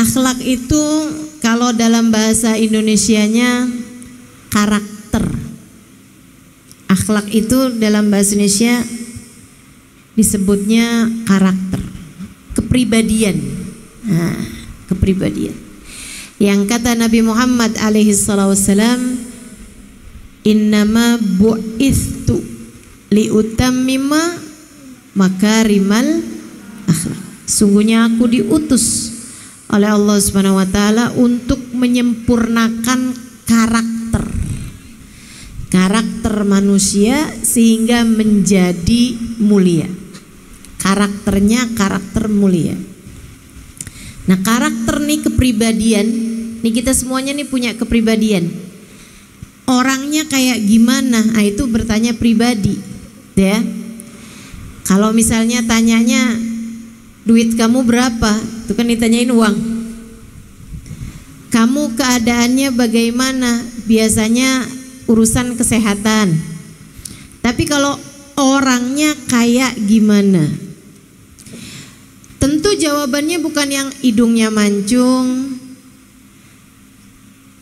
Akhlak itu kalau dalam bahasa Indonesianya karakter. Akhlak itu dalam bahasa Indonesia disebutnya karakter, kepribadian. Nah, kepribadian. Yang kata Nabi Muhammad alaihi wasallam, innama bu'ithu liutammima makarimal akhlak. Sungguhnya aku diutus oleh Allah Subhanahu wa taala untuk menyempurnakan karakter manusia sehingga menjadi mulia. Karakternya karakter mulia. Nah, karakter nih kepribadian, nih kita semuanya nih punya kepribadian. Orangnya kayak gimana? Nah, itu bertanya pribadi, ya. Kalau misalnya tanyanya duit kamu berapa? Itu kan ditanyain uang. Kamu keadaannya bagaimana? Biasanya urusan kesehatan. Tapi kalau orangnya kayak gimana? Tentu jawabannya bukan yang hidungnya mancung,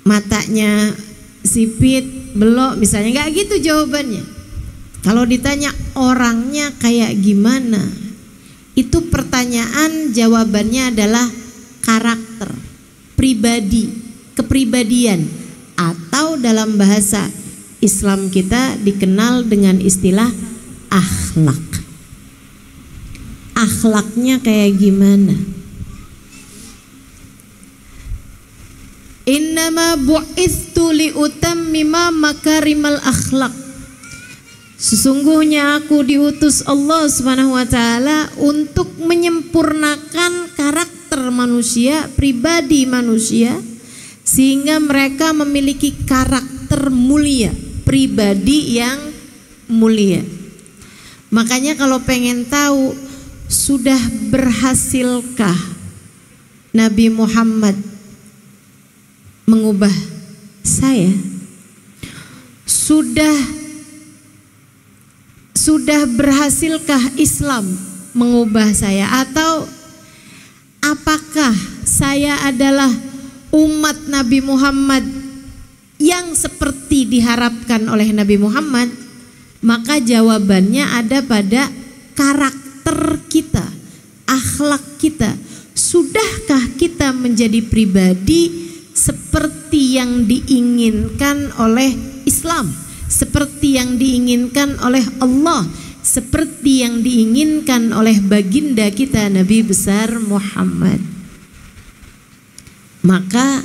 matanya sipit, belok, misalnya nggak gitu jawabannya. Kalau ditanya orangnya kayak gimana, itu pertanyaan jawabannya adalah karakter, pribadi, kepribadian, atau dalam bahasa Islam kita dikenal dengan istilah akhlak. Akhlaknya kayak gimana? Innama bu'ithu liutammima makarimal akhlak. Sesungguhnya aku diutus Allah Subhanahu wa taala untuk menyempurnakan karakter manusia, pribadi manusia, sehingga mereka memiliki karakter mulia, pribadi yang mulia. Makanya kalau pengen tahu sudah berhasilkah Nabi Muhammad mengubah saya? Sudah berhasilkah Islam mengubah saya? Atau apakah saya adalah umat Nabi Muhammad yang seperti diharapkan oleh Nabi Muhammad? Maka jawabannya ada pada karakter kita, akhlak kita. Sudahkah kita menjadi pribadi seperti yang diinginkan oleh Islam, seperti yang diinginkan oleh Allah, seperti yang diinginkan oleh baginda kita Nabi besar Muhammad? Maka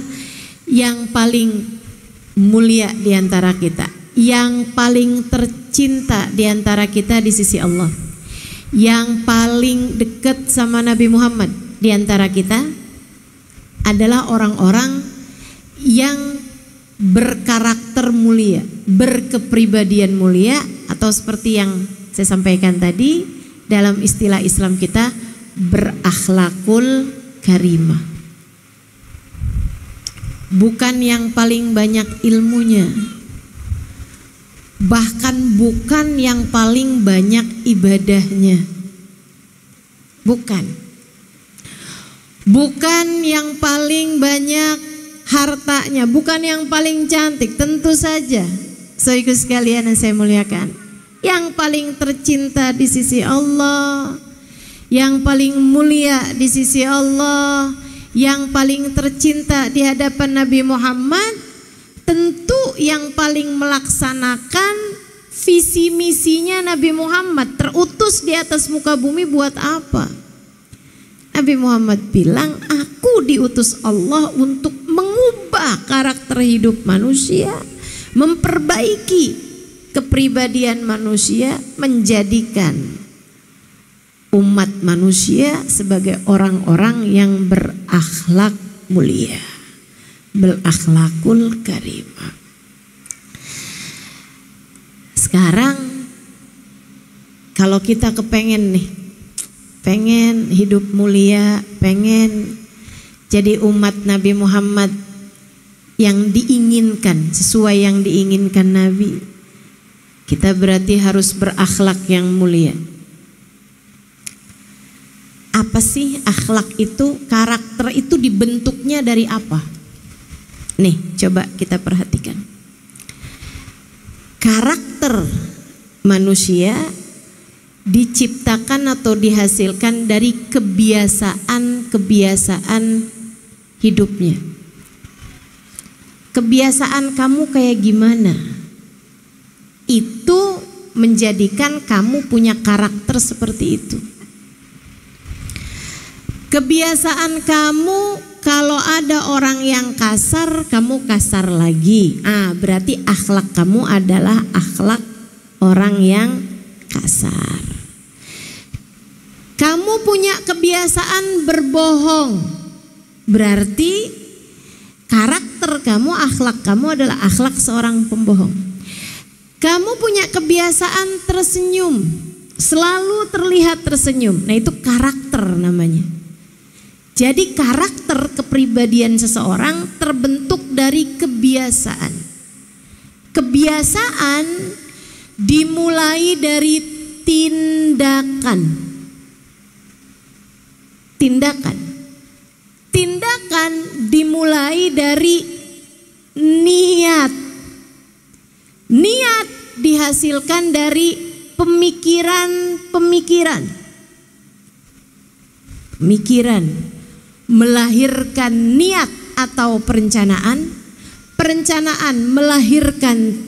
yang paling mulia di antara kita, yang paling tercinta di antara kita di sisi Allah, yang paling dekat sama Nabi Muhammad di antara kita adalah orang-orang yang berkarakter mulia, berkepribadian mulia, atau seperti yang saya sampaikan tadi dalam istilah Islam kita, berakhlakul karimah. Bukan yang paling banyak ilmunya, bahkan bukan yang paling banyak ibadahnya, bukan yang paling banyak hartanya, bukan yang paling cantik. Tentu saja, saudaraku sekalian yang saya muliakan, yang paling tercinta di sisi Allah, yang paling mulia di sisi Allah, yang paling tercinta di hadapan Nabi Muhammad, tentu yang paling melaksanakan visi misinya Nabi Muhammad. Terutus di atas muka bumi buat apa? Nabi Muhammad bilang, aku diutus Allah untuk mengubah karakter hidup manusia, memperbaiki kepribadian manusia, menjadikan umat manusia sebagai orang-orang yang berakhlak mulia, berakhlakul karimah. Sekarang kalau kita kepengen nih, pengen hidup mulia, pengen jadi umat Nabi Muhammad yang diinginkan, sesuai yang diinginkan Nabi, kita berarti harus berakhlak yang mulia. Apa sih akhlak itu? Karakter itu dibentuknya dari apa? Nih, coba kita perhatikan. Karakter manusia diciptakan atau dihasilkan dari kebiasaan hidupnya. Kebiasaan kamu kayak gimana? Itu menjadikan kamu punya karakter seperti itu. Kebiasaan kamu, kalau ada orang yang kasar, kamu kasar lagi. Berarti akhlak kamu adalah akhlak orang yang kasar. Kamu punya kebiasaan berbohong, berarti karakter kamu, akhlak kamu adalah akhlak seorang pembohong. Kamu punya kebiasaan tersenyum, selalu terlihat tersenyum. Nah, itu karakter namanya. Jadi karakter kepribadian seseorang terbentuk dari kebiasaan. Kebiasaan dimulai dari tindakan. Tindakan dimulai dari niat. Niat dihasilkan dari pemikiran. Melahirkan niat atau perencanaan. Perencanaan melahirkan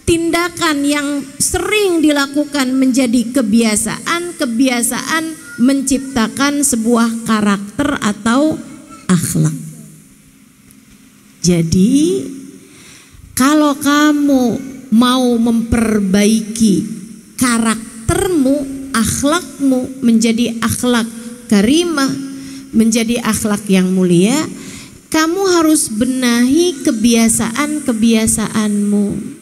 tindakan yang sering dilakukan menjadi kebiasaan menciptakan sebuah karakter atau akhlak. Jadi kalau kamu mau memperbaiki karaktermu, akhlakmu menjadi akhlak karimah, menjadi akhlak yang mulia, kamu harus benahi kebiasaan-kebiasaanmu.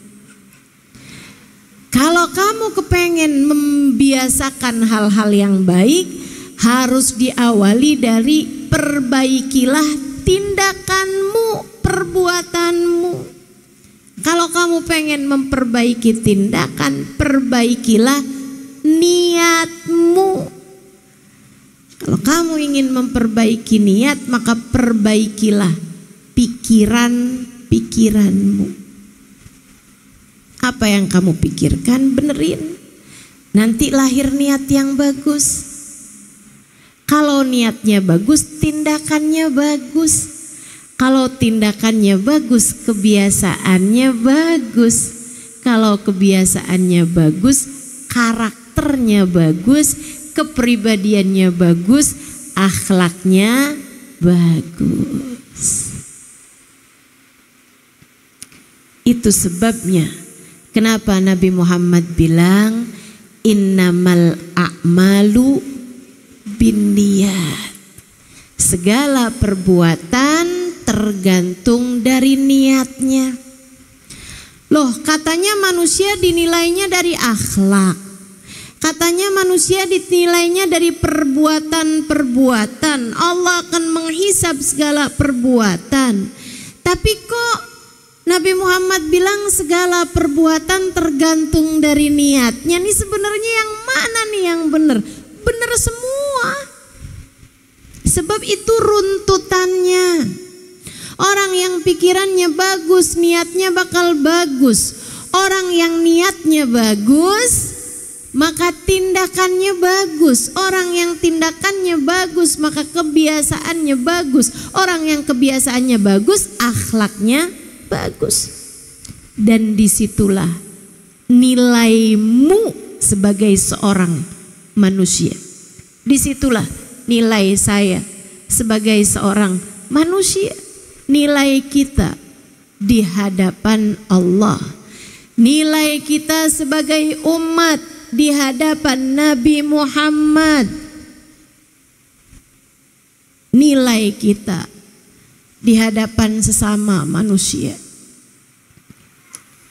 Kalau kamu kepengen membiasakan hal-hal yang baik, harus diawali dari perbaikilah tindakanmu, perbuatanmu. Kalau kamu pengen memperbaiki tindakan, perbaikilah niatmu. Kalau kamu ingin memperbaiki niat, maka perbaikilah pikiranmu. Apa yang kamu pikirkan, benerin. Nanti lahir niat yang bagus. Kalau niatnya bagus, tindakannya bagus. Kalau tindakannya bagus, kebiasaannya bagus. Kalau kebiasaannya bagus, karakternya bagus, kepribadiannya bagus, akhlaknya bagus. Itu sebabnya kenapa Nabi Muhammad bilang innamal a'malu binniyat. Segala perbuatan tergantung dari niatnya. Loh, katanya manusia dinilainya dari akhlak. Katanya manusia dinilainya dari perbuatan-perbuatan. Allah akan menghisab segala perbuatan. Tapi kok Nabi Muhammad bilang segala perbuatan tergantung dari niatnya. Ini sebenarnya yang mana nih yang benar? Benar semua. Sebab itu runtutannya. Orang yang pikirannya bagus, niatnya bakal bagus. Orang yang niatnya bagus, maka tindakannya bagus. Orang yang tindakannya bagus, maka kebiasaannya bagus. Orang yang kebiasaannya bagus, akhlaknya bagus. Dan disitulah nilaimu sebagai seorang manusia. Disitulah nilai saya sebagai seorang manusia. Nilai kita di hadapan Allah. Nilai kita sebagai umat di hadapan Nabi Muhammad. Nilai kita di hadapan sesama manusia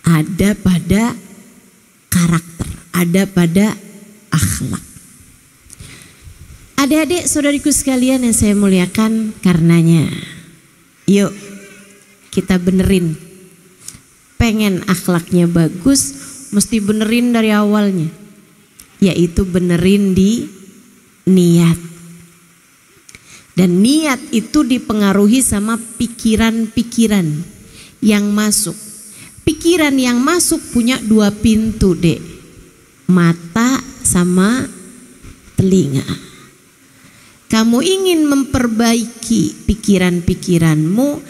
ada pada karakter, ada pada akhlak. Adik-adik, saudariku sekalian yang saya muliakan karenanya, yuk kita benerin. Pengen akhlaknya bagus, mesti benerin dari awalnya, yaitu benerin di niat. Dan niat itu dipengaruhi sama pikiran-pikiran yang masuk. Pikiran yang masuk punya dua pintu, Dek. Mata sama telinga. Kamu ingin memperbaiki pikiran-pikiranmu,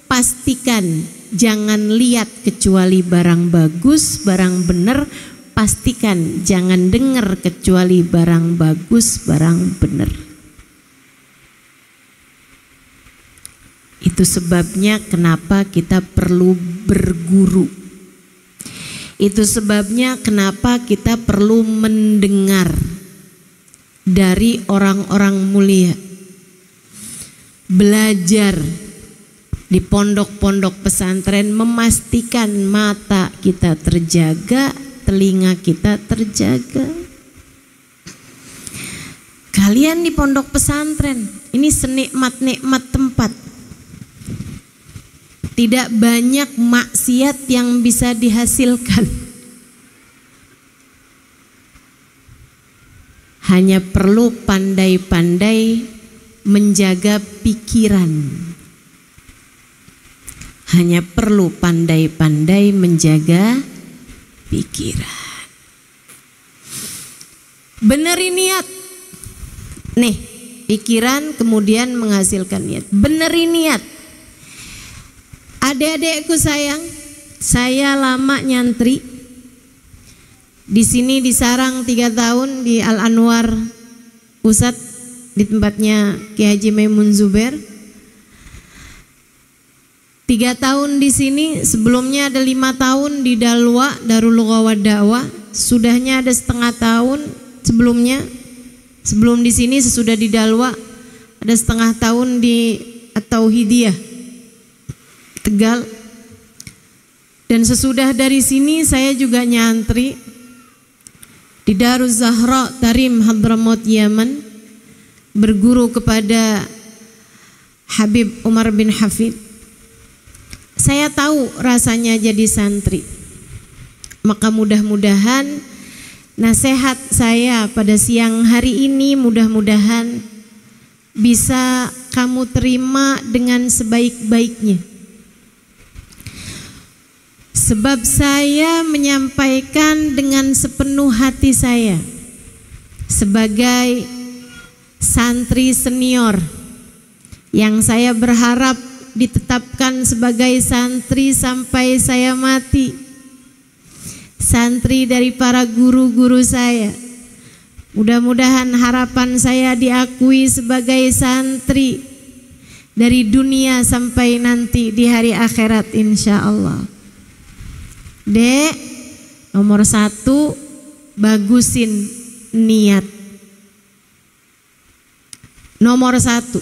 pastikan jangan lihat kecuali barang bagus, barang benar. Pastikan jangan dengar kecuali barang bagus, barang benar. Itu sebabnya kenapa kita perlu berguru. Itu sebabnya kenapa kita perlu mendengar dari orang-orang mulia. Belajar di pondok-pondok pesantren, memastikan mata kita terjaga, telinga kita terjaga. Kalian di pondok pesantren, ini senikmat-nikmat tempat. Tidak banyak maksiat yang bisa dihasilkan. Hanya perlu pandai-pandai menjaga pikiran. Hanya perlu pandai-pandai menjaga pikiran. Benerin niat. Nih, pikiran kemudian menghasilkan niat. Benerin niat. Adik-adikku sayang, saya lama nyantri di sini di sarang 3 tahun di Al Anwar Pusat di tempatnya Ki Haji Maimun Zubair. 3 tahun di sini, sebelumnya ada 5 tahun di Dalwa Darul Lughah wa Da'wah, sudahnya ada setengah tahun sebelumnya. Sebelum di sini sesudah di Dalwa ada setengah tahun di At-Tauhidiyah Tegal. Dan sesudah dari sini saya juga nyantri di Daruz Zahra Tarim Hadramaut Yaman, berguru kepada Habib Umar bin Hafid. Saya tahu rasanya jadi santri. Maka mudah-mudahan nasihat saya pada siang hari ini mudah-mudahan bisa kamu terima dengan sebaik-baiknya. Sebab saya menyampaikan dengan sepenuh hati saya sebagai santri senior yang saya berharap ditetapkan sebagai santri sampai saya mati. Santri dari para guru-guru saya. Mudah-mudahan harapan saya diakui sebagai santri dari dunia sampai nanti di hari akhirat insya Allah. Dek, nomor 1, bagusin niat. Nomor 1,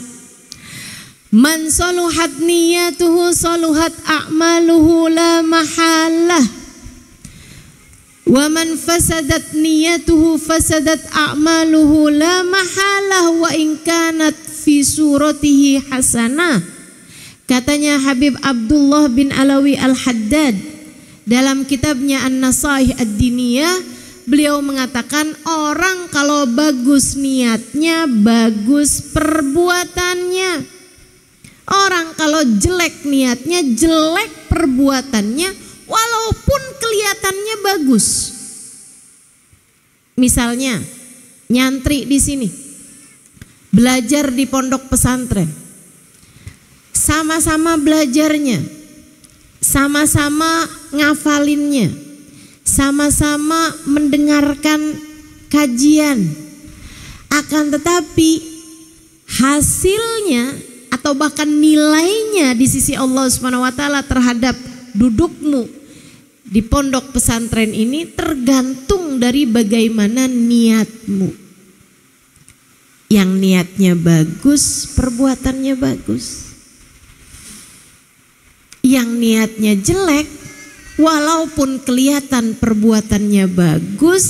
man saluhat niyatuhu saluhat a'maluhu la mahalah. Wa man fasadat niyatuhu fasadat a'maluhu la mahalah wa in kanat fi suratihi hasanah. Katanya Habib Abdullah bin Alawi Al-Haddad dalam kitabnya An-Nasaih Ad-Diniyah, beliau mengatakan orang kalau bagus niatnya, bagus perbuatannya. Orang kalau jelek niatnya, jelek perbuatannya, walaupun kelihatannya bagus. Misalnya nyantri di sini, belajar di pondok pesantren, sama-sama belajarnya, sama-sama ngafalinnya, sama-sama mendengarkan kajian. Akan tetapi hasilnya atau bahkan nilainya di sisi Allah Subhanahu wa taala terhadap dudukmu di pondok pesantren ini tergantung dari bagaimana niatmu. Yang niatnya bagus, perbuatannya bagus. Yang niatnya jelek, walaupun kelihatan perbuatannya bagus,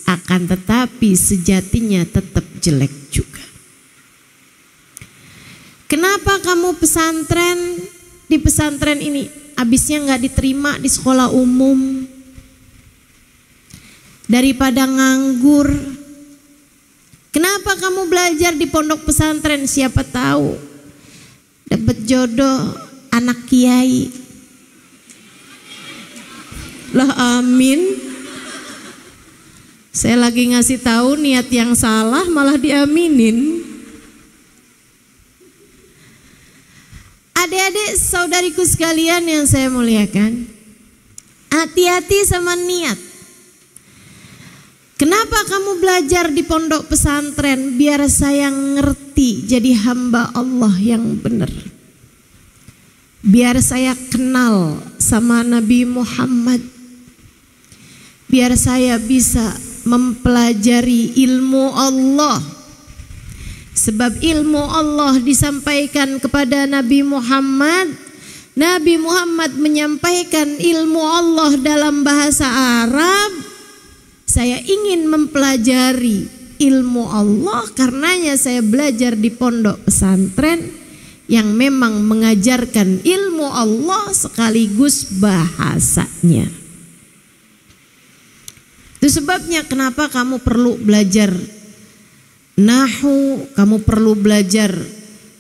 akan tetapi sejatinya tetap jelek juga. Kenapa kamu di pesantren ini habisnya nggak diterima di sekolah umum? Daripada nganggur, Kenapa kamu belajar di pondok pesantren? Siapa tahu dapat jodoh anak kiai. Lah amin. Saya lagi ngasih tahu niat yang salah malah diaminin. Adik-adik saudariku sekalian yang saya muliakan, hati-hati sama niat. Kenapa kamu belajar di pondok pesantren? Biar saya ngerti jadi hamba Allah yang benar. Biar saya kenal sama Nabi Muhammad. Biar saya bisa mempelajari ilmu Allah. Sebab ilmu Allah disampaikan kepada Nabi Muhammad. Nabi Muhammad menyampaikan ilmu Allah dalam bahasa Arab. Saya ingin mempelajari ilmu Allah, karenanya saya belajar di pondok pesantren yang memang mengajarkan ilmu Allah sekaligus bahasanya. Itu sebabnya kenapa kamu perlu belajar nahwu, kamu perlu belajar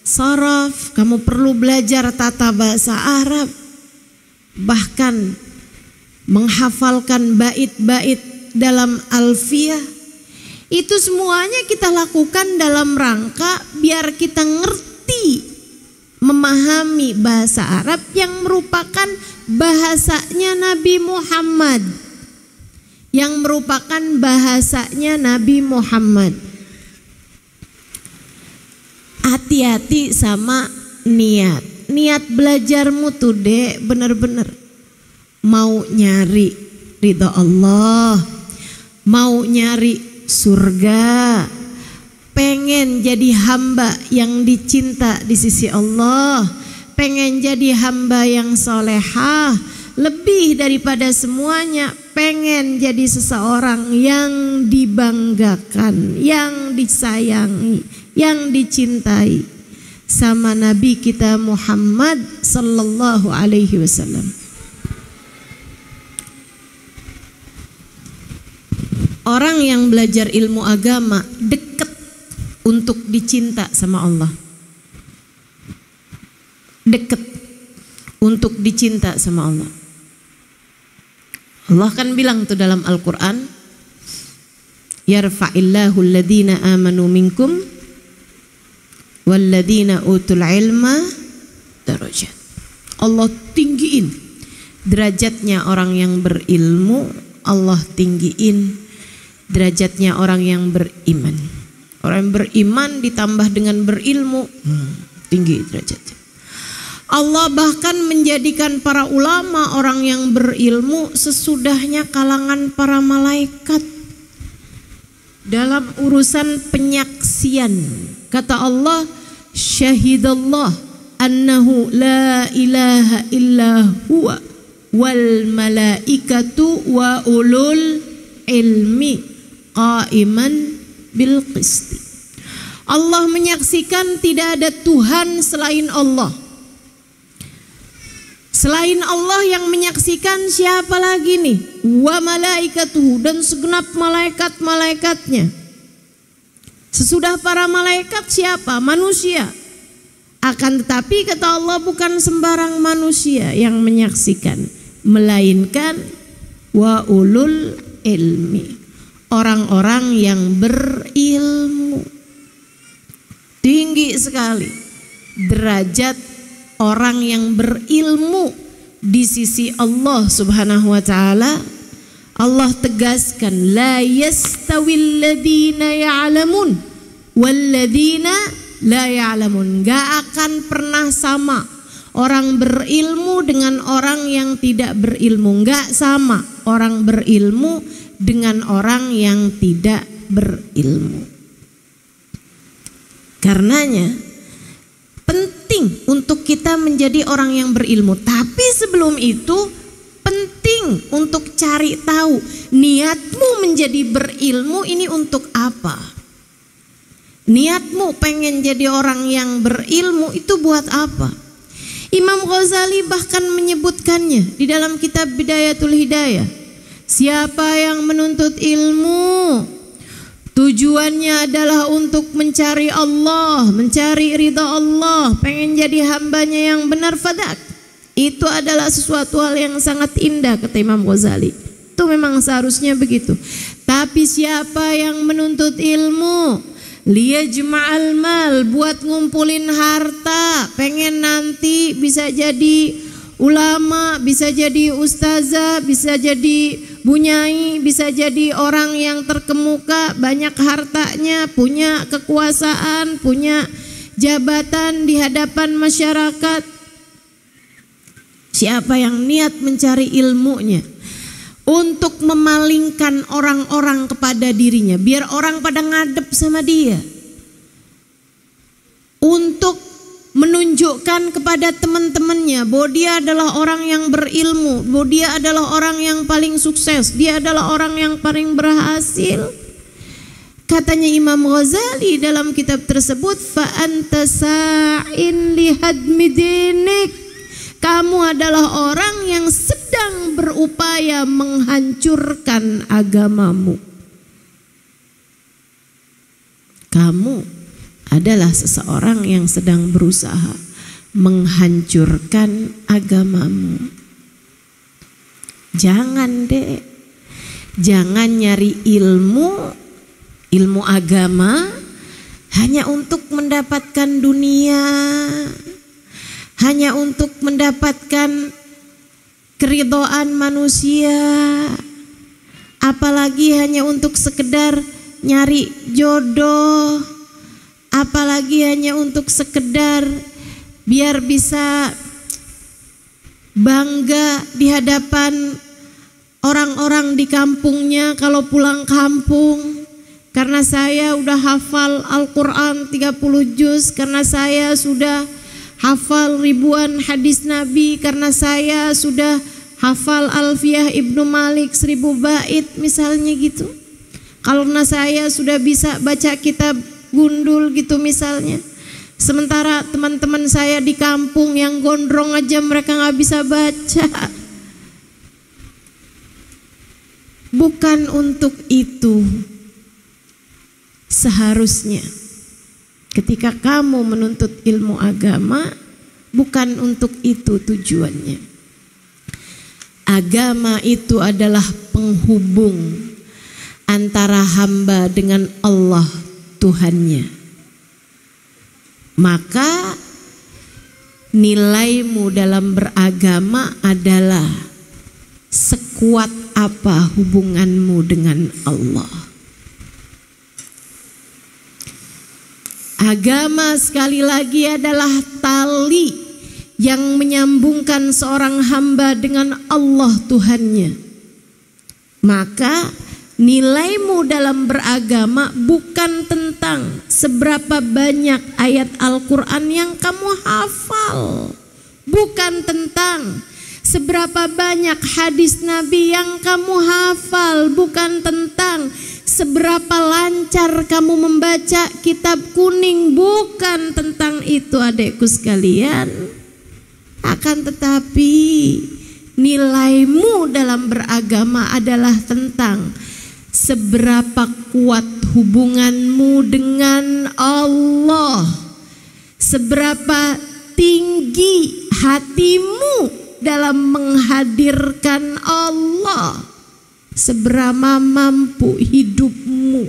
saraf, kamu perlu belajar tata bahasa Arab, bahkan menghafalkan bait-bait dalam alfiyah. Itu semuanya kita lakukan dalam rangka biar kita ngerti memahami bahasa Arab yang merupakan bahasanya Nabi Muhammad, yang merupakan bahasanya Nabi Muhammad. Hati-hati sama niat. Niat belajarmu tuh dek bener-bener mau nyari ridha Allah, mau nyari surga, pengen jadi hamba yang dicinta di sisi Allah, pengen jadi hamba yang solehah, lebih daripada semuanya pengen jadi seseorang yang dibanggakan, yang disayangi, yang dicintai sama Nabi kita Muhammad sallallahu alaihi wasallam. Orang yang belajar ilmu agama dekat untuk dicinta sama Allah. Dekat untuk dicinta sama Allah. Allah kan bilang tuh dalam Al-Quran, yarfa'illahu alladhina amanu minkum walladhina utul ilma darajat. Allah tinggiin derajatnya orang yang berilmu, Allah tinggiin derajatnya orang yang beriman. Orang yang beriman ditambah dengan berilmu, tinggi derajatnya. Allah bahkan menjadikan para ulama orang yang berilmu sesudahnya kalangan para malaikat dalam urusan penyaksian. Kata Allah, syahidallah annahu la ilaha illa huwa wal malaikatu wa ulul ilmi qaiman bil qisti. Allah menyaksikan tidak ada Tuhan selain Allah. Selain Allah yang menyaksikan siapa lagi nih? Wa malaikatuhu, dan segenap malaikat-malaikatnya. Sesudah para malaikat siapa? Manusia. Akan tetapi kata Allah bukan sembarang manusia yang menyaksikan, melainkan wa ulul ilmi, orang-orang yang berilmu. Tinggi sekali derajat orang yang berilmu di sisi Allah Subhanahu wa taala. Allah tegaskan, la yastawil ladzina ya'lamun wal ladzina la ya'lamun. Gak akan pernah sama orang berilmu dengan orang yang tidak berilmu. Gak sama orang berilmu dengan orang yang tidak berilmu. Karenanya penting untuk kita menjadi orang yang berilmu. Tapi sebelum itu penting untuk cari tahu niatmu menjadi berilmu ini untuk apa. Niatmu pengen jadi orang yang berilmu itu buat apa? Imam Ghazali bahkan menyebutkannya di dalam kitab Bidayatul Hidayah. Siapa yang menuntut ilmu tujuannya adalah untuk mencari Allah, mencari ridha Allah, pengen jadi hambanya yang benar, fadak. Itu adalah sesuatu hal yang sangat indah, kata Imam Ghazali. Itu memang seharusnya begitu. Tapi siapa yang menuntut ilmu liyajma'al mal, buat ngumpulin harta, pengen nanti bisa jadi ulama, bisa jadi ustazah, bisa jadi bunyai, bisa jadi orang yang terkemuka, banyak hartanya, punya kekuasaan, punya jabatan di hadapan masyarakat. Siapa yang niat mencari ilmunya untuk memalingkan orang-orang kepada dirinya, biar orang pada ngadep sama dia, untuk menunjukkan kepada teman-temannya bahwa dia adalah orang yang berilmu, bahwa dia adalah orang yang paling sukses, dia adalah orang yang paling berhasil. Katanya Imam Ghazali dalam kitab tersebut, fa anta sa'in li hadmi dinik, kamu adalah orang yang sedang berupaya menghancurkan agamamu. Kamu adalah seseorang yang sedang berusaha menghancurkan agamamu. Jangan deh, jangan nyari ilmu agama hanya untuk mendapatkan dunia, hanya untuk mendapatkan keridhaan manusia, apalagi hanya untuk sekedar nyari jodoh, apalagi hanya untuk sekedar biar bisa bangga di hadapan orang-orang di kampungnya kalau pulang kampung. Karena saya udah hafal Al-Quran 30 juz, karena saya sudah hafal ribuan hadis Nabi, karena saya sudah hafal Alfiyah Ibnu Malik 1000 bait misalnya gitu. Karena saya sudah bisa baca kitab gundul gitu misalnya. Sementara teman-teman saya di kampung yang gondrong aja mereka nggak bisa baca. Bukan untuk itu seharusnya ketika kamu menuntut ilmu agama, bukan untuk itu tujuannya. Agama itu adalah penghubung antara hamba dengan Allah Tuhannya. Maka nilaimu dalam beragama adalah sekuat apa hubunganmu dengan Allah. Agama sekali lagi adalah tali yang menyambungkan seorang hamba dengan Allah Tuhannya. Maka nilaimu dalam beragama bukan tentang seberapa banyak ayat Al-Quran yang kamu hafal, bukan tentang seberapa banyak hadis Nabi yang kamu hafal, bukan tentang seberapa lancar kamu membaca kitab kuning, bukan tentang itu adekku sekalian. Akan tetapi nilaimu dalam beragama adalah tentang seberapa kuat hubunganmu dengan Allah, seberapa tinggi hatimu dalam menghadirkan Allah, seberapa mampu hidupmu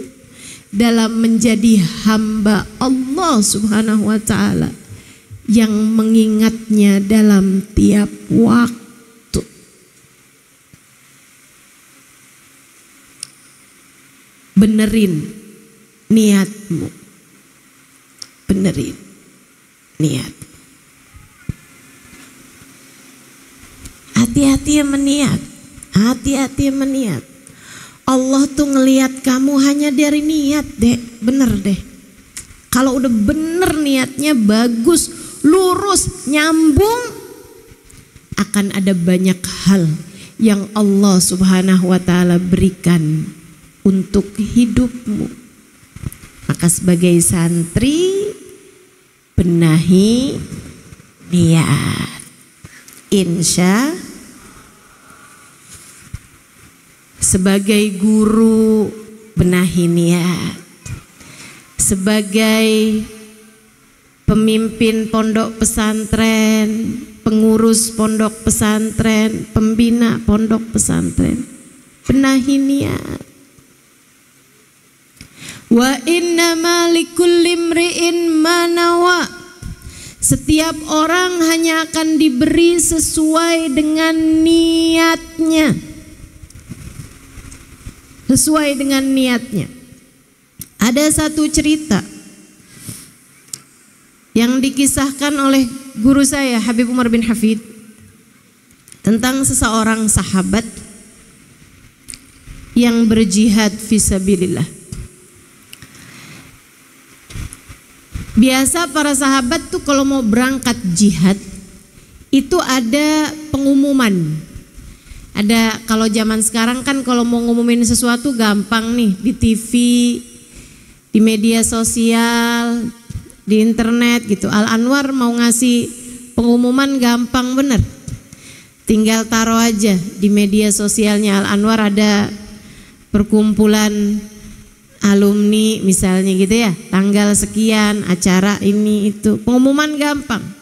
dalam menjadi hamba Allah Subhanahu wa ta'ala yang mengingatnya dalam tiap waktu. Benerin niatmu, benerin niat. Hati-hati meniat, hati-hati meniat. Allah tuh ngelihat kamu hanya dari niat deh, bener deh. Kalau udah bener niatnya bagus, lurus, nyambung, akan ada banyak hal yang Allah Subhanahu wa ta'ala berikan untuk hidupmu. Maka sebagai santri, benahi niat. Insya sebagai guru, benahi niat. Sebagai pemimpin pondok pesantren, pengurus pondok pesantren, pembina pondok pesantren, benahi niat. Wa innama likulli imri'in ma nawa. Setiap orang hanya akan diberi sesuai dengan niatnya. Sesuai dengan niatnya. Ada satu cerita yang dikisahkan oleh guru saya Habib Umar bin Hafid tentang seseorang sahabat yang berjihad fisabilillah. Biasa para sahabat tuh kalau mau berangkat jihad itu ada pengumuman. Ada, kalau zaman sekarang kan kalau mau ngumumin sesuatu gampang nih, di TV, di media sosial, di internet gitu. Al Anwar mau ngasih pengumuman gampang bener, tinggal taruh aja di media sosialnya Al Anwar ada perkumpulan alumni misalnya gitu ya, tanggal sekian acara ini itu, pengumuman gampang.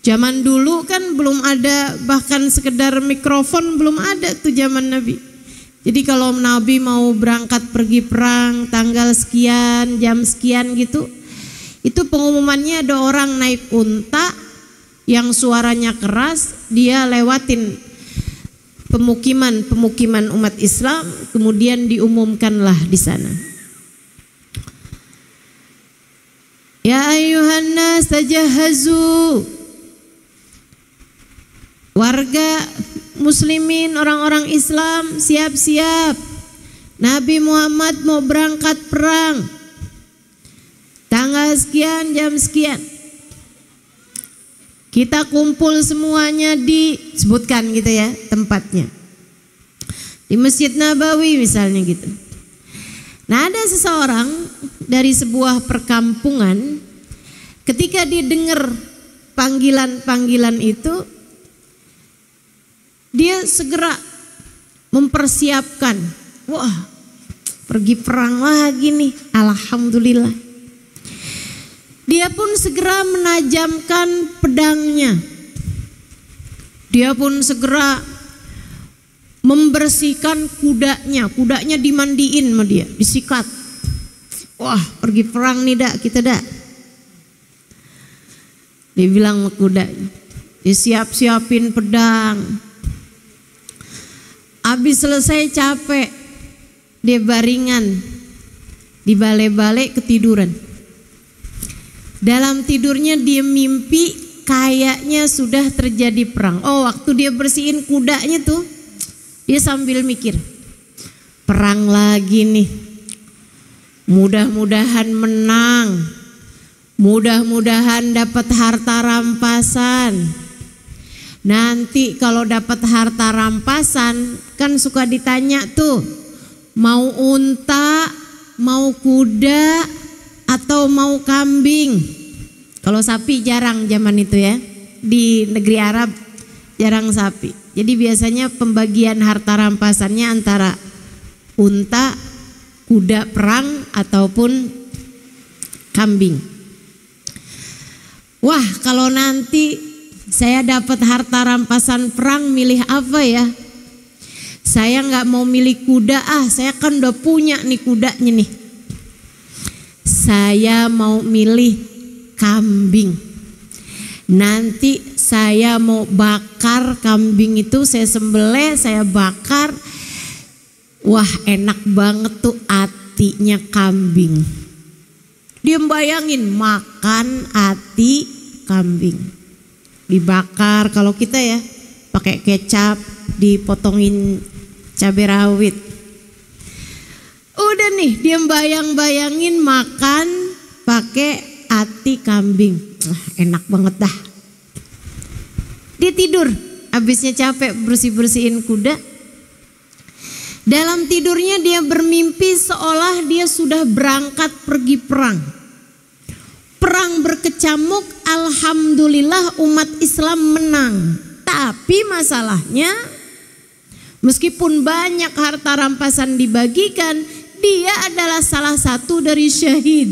Zaman dulu kan belum ada, bahkan sekedar mikrofon belum ada tuh zaman Nabi. Jadi kalau Nabi mau berangkat pergi perang tanggal sekian, jam sekian gitu, itu pengumumannya ada orang naik unta yang suaranya keras, dia lewatin pemukiman umat Islam, kemudian diumumkanlah di sana. Ya ayyuhan nas tajahazu. Warga muslimin, orang-orang Islam, siap-siap. Nabi Muhammad mau berangkat perang. Tanggal sekian, jam sekian. Kita kumpul semuanya, disebutkan gitu ya tempatnya. Di Masjid Nabawi misalnya gitu. Nah, ada seseorang dari sebuah perkampungan, ketika didengar panggilan-panggilan itu, dia segera mempersiapkan. Wah, pergi perang lagi nih, alhamdulillah. Dia pun segera menajamkan pedangnya. Dia pun segera membersihkan kudanya. Kudanya dimandiin sama dia, disikat. Wah, pergi perang nih dak, kita dak. Dia bilang sama kudanya, disiap-siapin pedang. Habis selesai capek, dia baringan di balai-balai ketiduran. Dalam tidurnya dia mimpi kayaknya sudah terjadi perang. Oh, waktu dia bersihin kudanya tuh, dia sambil mikir, perang lagi nih. Mudah-mudahan menang. Mudah-mudahan dapat harta rampasan. Nanti kalau dapat harta rampasan kan suka ditanya tuh, mau unta, mau kuda, atau mau kambing. Kalau sapi jarang zaman itu ya, di negeri Arab jarang sapi. Jadi biasanya pembagian harta rampasannya antara unta, kuda perang, ataupun kambing. Wah, kalau nanti saya dapat harta rampasan perang, milih apa ya? Saya nggak mau milih kuda, saya kan udah punya nih kudanya nih. Saya mau milih kambing. Nanti saya mau bakar kambing itu, saya sembelih, saya bakar. Wah, enak banget tuh atinya kambing. Dia bayangin makan ati kambing. Dibakar, kalau kita ya pakai kecap, dipotongin cabai rawit. Udah nih, dia bayang-bayangin makan pakai ati kambing. Enak banget dah. Dia tidur, habisnya capek bersih-bersihin kuda. Dalam tidurnya dia bermimpi seolah dia sudah berangkat pergi perang. Perang berkecamuk, alhamdulillah umat Islam menang. Tapi masalahnya, meskipun banyak harta rampasan dibagikan, dia adalah salah satu dari syahid,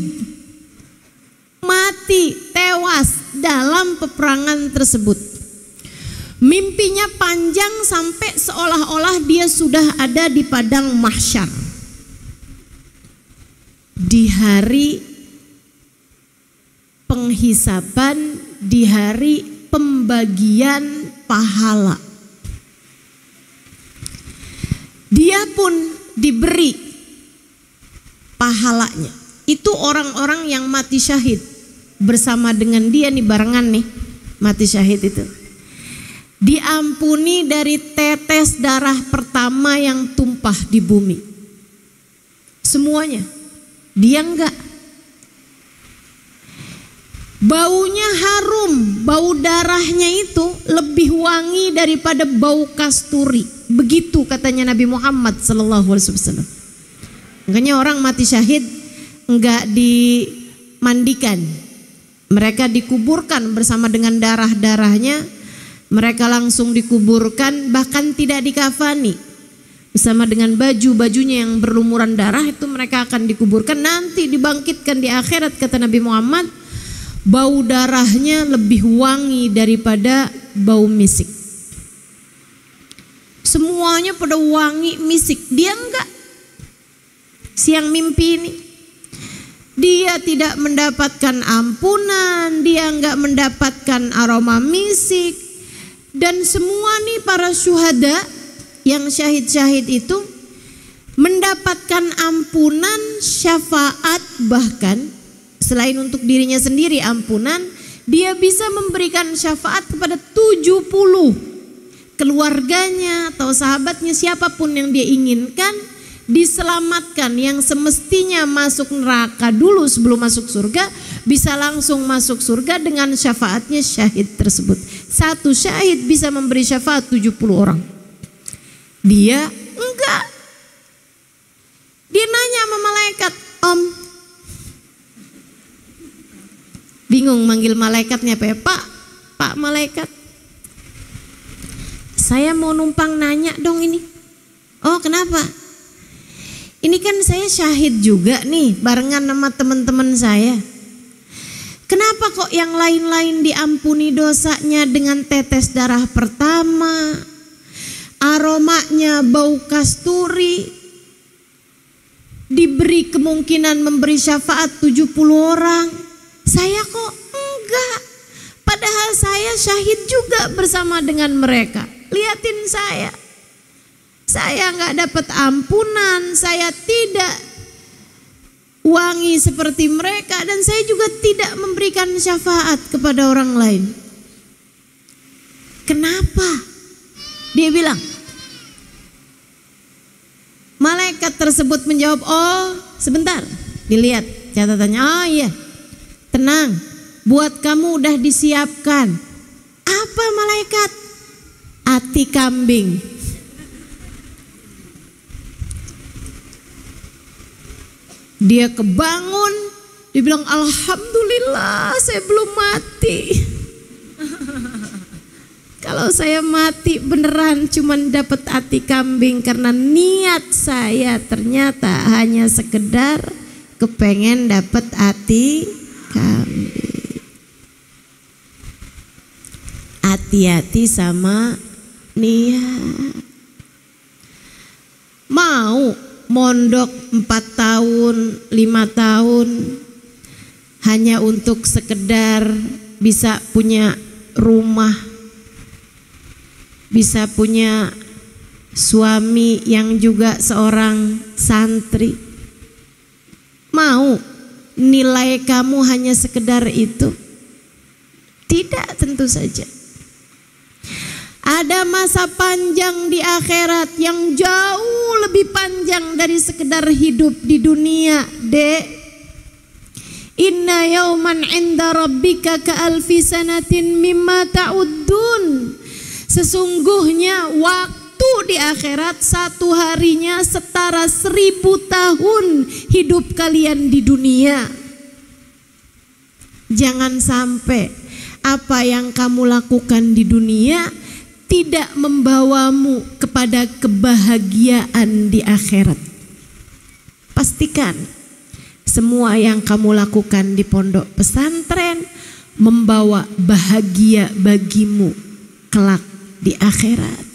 mati, tewas dalam peperangan tersebut. Mimpinya panjang sampai seolah-olah dia sudah ada di padang mahsyar. Di hari penghisaban, di hari pembagian pahala, dia pun diberi pahalanya. Itu orang-orang yang mati syahid bersama dengan dia nih, barengan nih mati syahid itu. Diampuni dari tetes darah pertama yang tumpah di bumi. Semuanya. Dia enggak. Baunya harum, bau darahnya itu lebih wangi daripada bau kasturi. Begitu katanya Nabi Muhammad SAW. Makanya orang mati syahid enggak dimandikan. Mereka dikuburkan bersama dengan darah-darahnya. Mereka langsung dikuburkan, bahkan tidak dikafani. Bersama dengan baju-bajunya yang berlumuran darah itu mereka akan dikuburkan. Nanti dibangkitkan di akhirat, kata Nabi Muhammad, bau darahnya lebih wangi daripada bau misik. Semuanya pada wangi misik. Dia enggak. Siang mimpi ini, dia tidak mendapatkan ampunan, dia enggak mendapatkan aroma misik. Dan semua nih para syuhada yang syahid-syahid itu mendapatkan ampunan, syafaat, bahkan selain untuk dirinya sendiri ampunan, dia bisa memberikan syafaat kepada 70 keluarganya atau sahabatnya, siapapun yang dia inginkan diselamatkan. Yang semestinya masuk neraka dulu sebelum masuk surga, bisa langsung masuk surga dengan syafaatnya syahid tersebut. Satu syahid bisa memberi syafaat 70 orang. Dia enggak. Dia nanya sama malaikat, Om. Bingung manggil malaikatnya apa ya? Pak malaikat, saya mau numpang nanya dong ini. Oh kenapa? Ini kan saya syahid juga nih barengan sama teman-teman saya. Kenapa kok yang lain-lain diampuni dosanya dengan tetes darah pertama, aromanya bau kasturi, diberi kemungkinan memberi syafaat 70 orang, saya kok enggak? Padahal saya syahid juga bersama dengan mereka. Liatin saya enggak dapat ampunan, saya tidak wangi seperti mereka, dan saya juga tidak memberikan syafaat kepada orang lain. Kenapa? Dia bilang, malaikat tersebut menjawab, oh sebentar, dilihat catatannya. Oh iya, tenang, buat kamu udah disiapkan. Apa malaikat? Ati kambing. Dia kebangun, dia bilang, alhamdulillah saya belum mati. Kalau saya mati beneran cuman dapat hati kambing, karena niat saya ternyata hanya sekedar kepengen dapat hati kambing. Hati-hati sama niat. Mau mondok 4 tahun, 5 tahun hanya untuk sekedar bisa punya rumah, bisa punya suami yang juga seorang santri. Mau nilai kamu hanya sekedar itu? Tidak, tentu saja. Ada masa panjang di akhirat yang jauh lebih panjang dari sekedar hidup di dunia, Dek. Inna yauman inda rabbika ka'alfi sanatin mimma ta'uddun. Sesungguhnya waktu di akhirat satu harinya setara 1000 tahun hidup kalian di dunia. Jangan sampai apa yang kamu lakukan di dunia tidak membawamu kepada kebahagiaan di akhirat. Pastikan semua yang kamu lakukan di pondok pesantren membawa bahagia bagimu kelak di akhirat.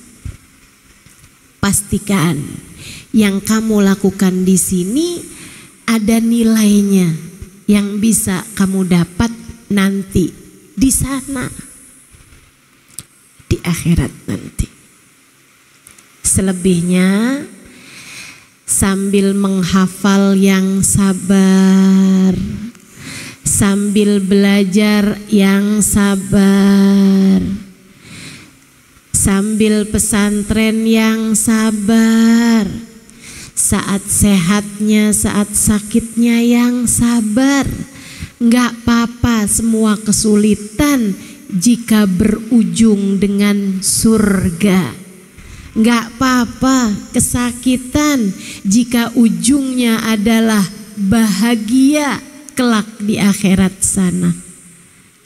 Pastikan yang kamu lakukan di sini ada nilainya yang bisa kamu dapat nanti di sana, di akhirat nanti. Selebihnya sambil menghafal yang sabar, sambil belajar yang sabar, sambil pesantren yang sabar, saat sehatnya, saat sakitnya yang sabar. Enggak apa-apa semua kesulitan jika berujung dengan surga. Enggak apa-apa kesakitan jika ujungnya adalah bahagia kelak di akhirat sana.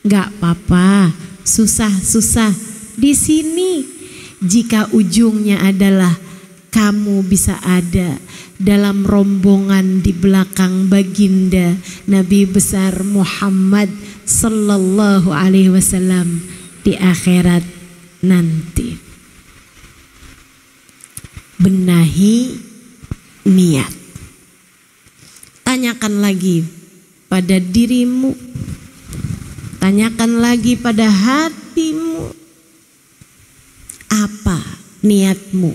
Enggak apa-apa susah-susah di sini jika ujungnya adalah kamu bisa ada dalam rombongan di belakang baginda Nabi besar Muhammad sallallahu alaihi wasallam di akhirat nanti. Benahi niat. Tanyakan lagi pada dirimu, tanyakan lagi pada hatimu, apa niatmu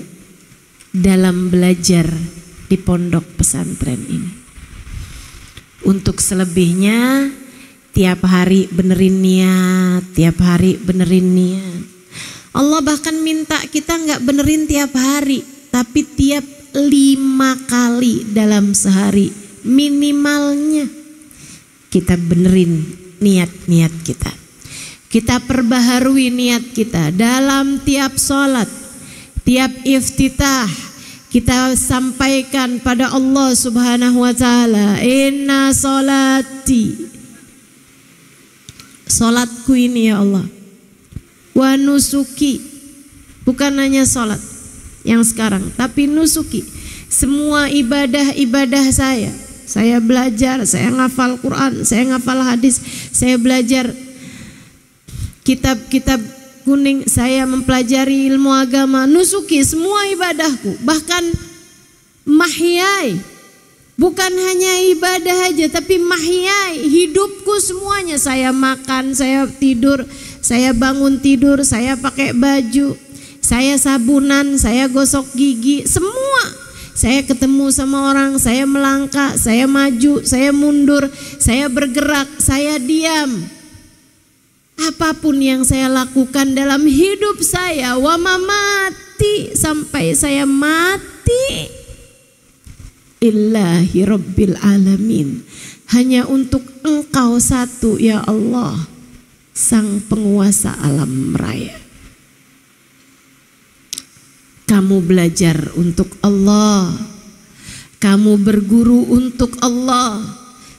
dalam belajar di pondok pesantren ini. Untuk selebihnya tiap hari benerin niat, tiap hari benerin niat. Allah bahkan minta kita nggak benerin tiap hari, tapi tiap 5 kali dalam sehari minimalnya kita benerin niat-niat kita. Kita perbaharui niat kita dalam tiap sholat, tiap iftitah. Kita sampaikan pada Allah Subhanahu wa taala, inna sholati, sholatku ini ya Allah, wa nusuki, bukan hanya sholat yang sekarang, tapi nusuki, semua ibadah-ibadah saya belajar, saya ngafal Quran, saya ngafal hadis, saya belajar kitab-kitab kuning, saya mempelajari ilmu agama, nusuki, semua ibadahku, bahkan mahyai, bukan hanya ibadah aja, tapi mahyai, hidupku semuanya, saya makan, saya tidur, saya bangun tidur, saya pakai baju, saya sabunan, saya gosok gigi, semua. Saya ketemu sama orang, saya melangkah, saya maju, saya mundur, saya bergerak, saya diam. Apapun yang saya lakukan dalam hidup saya, wa mamati, sampai saya mati, illahi rabbil alamin, hanya untuk Engkau satu ya Allah, sang penguasa alam raya. Kamu belajar untuk Allah, kamu berguru untuk Allah,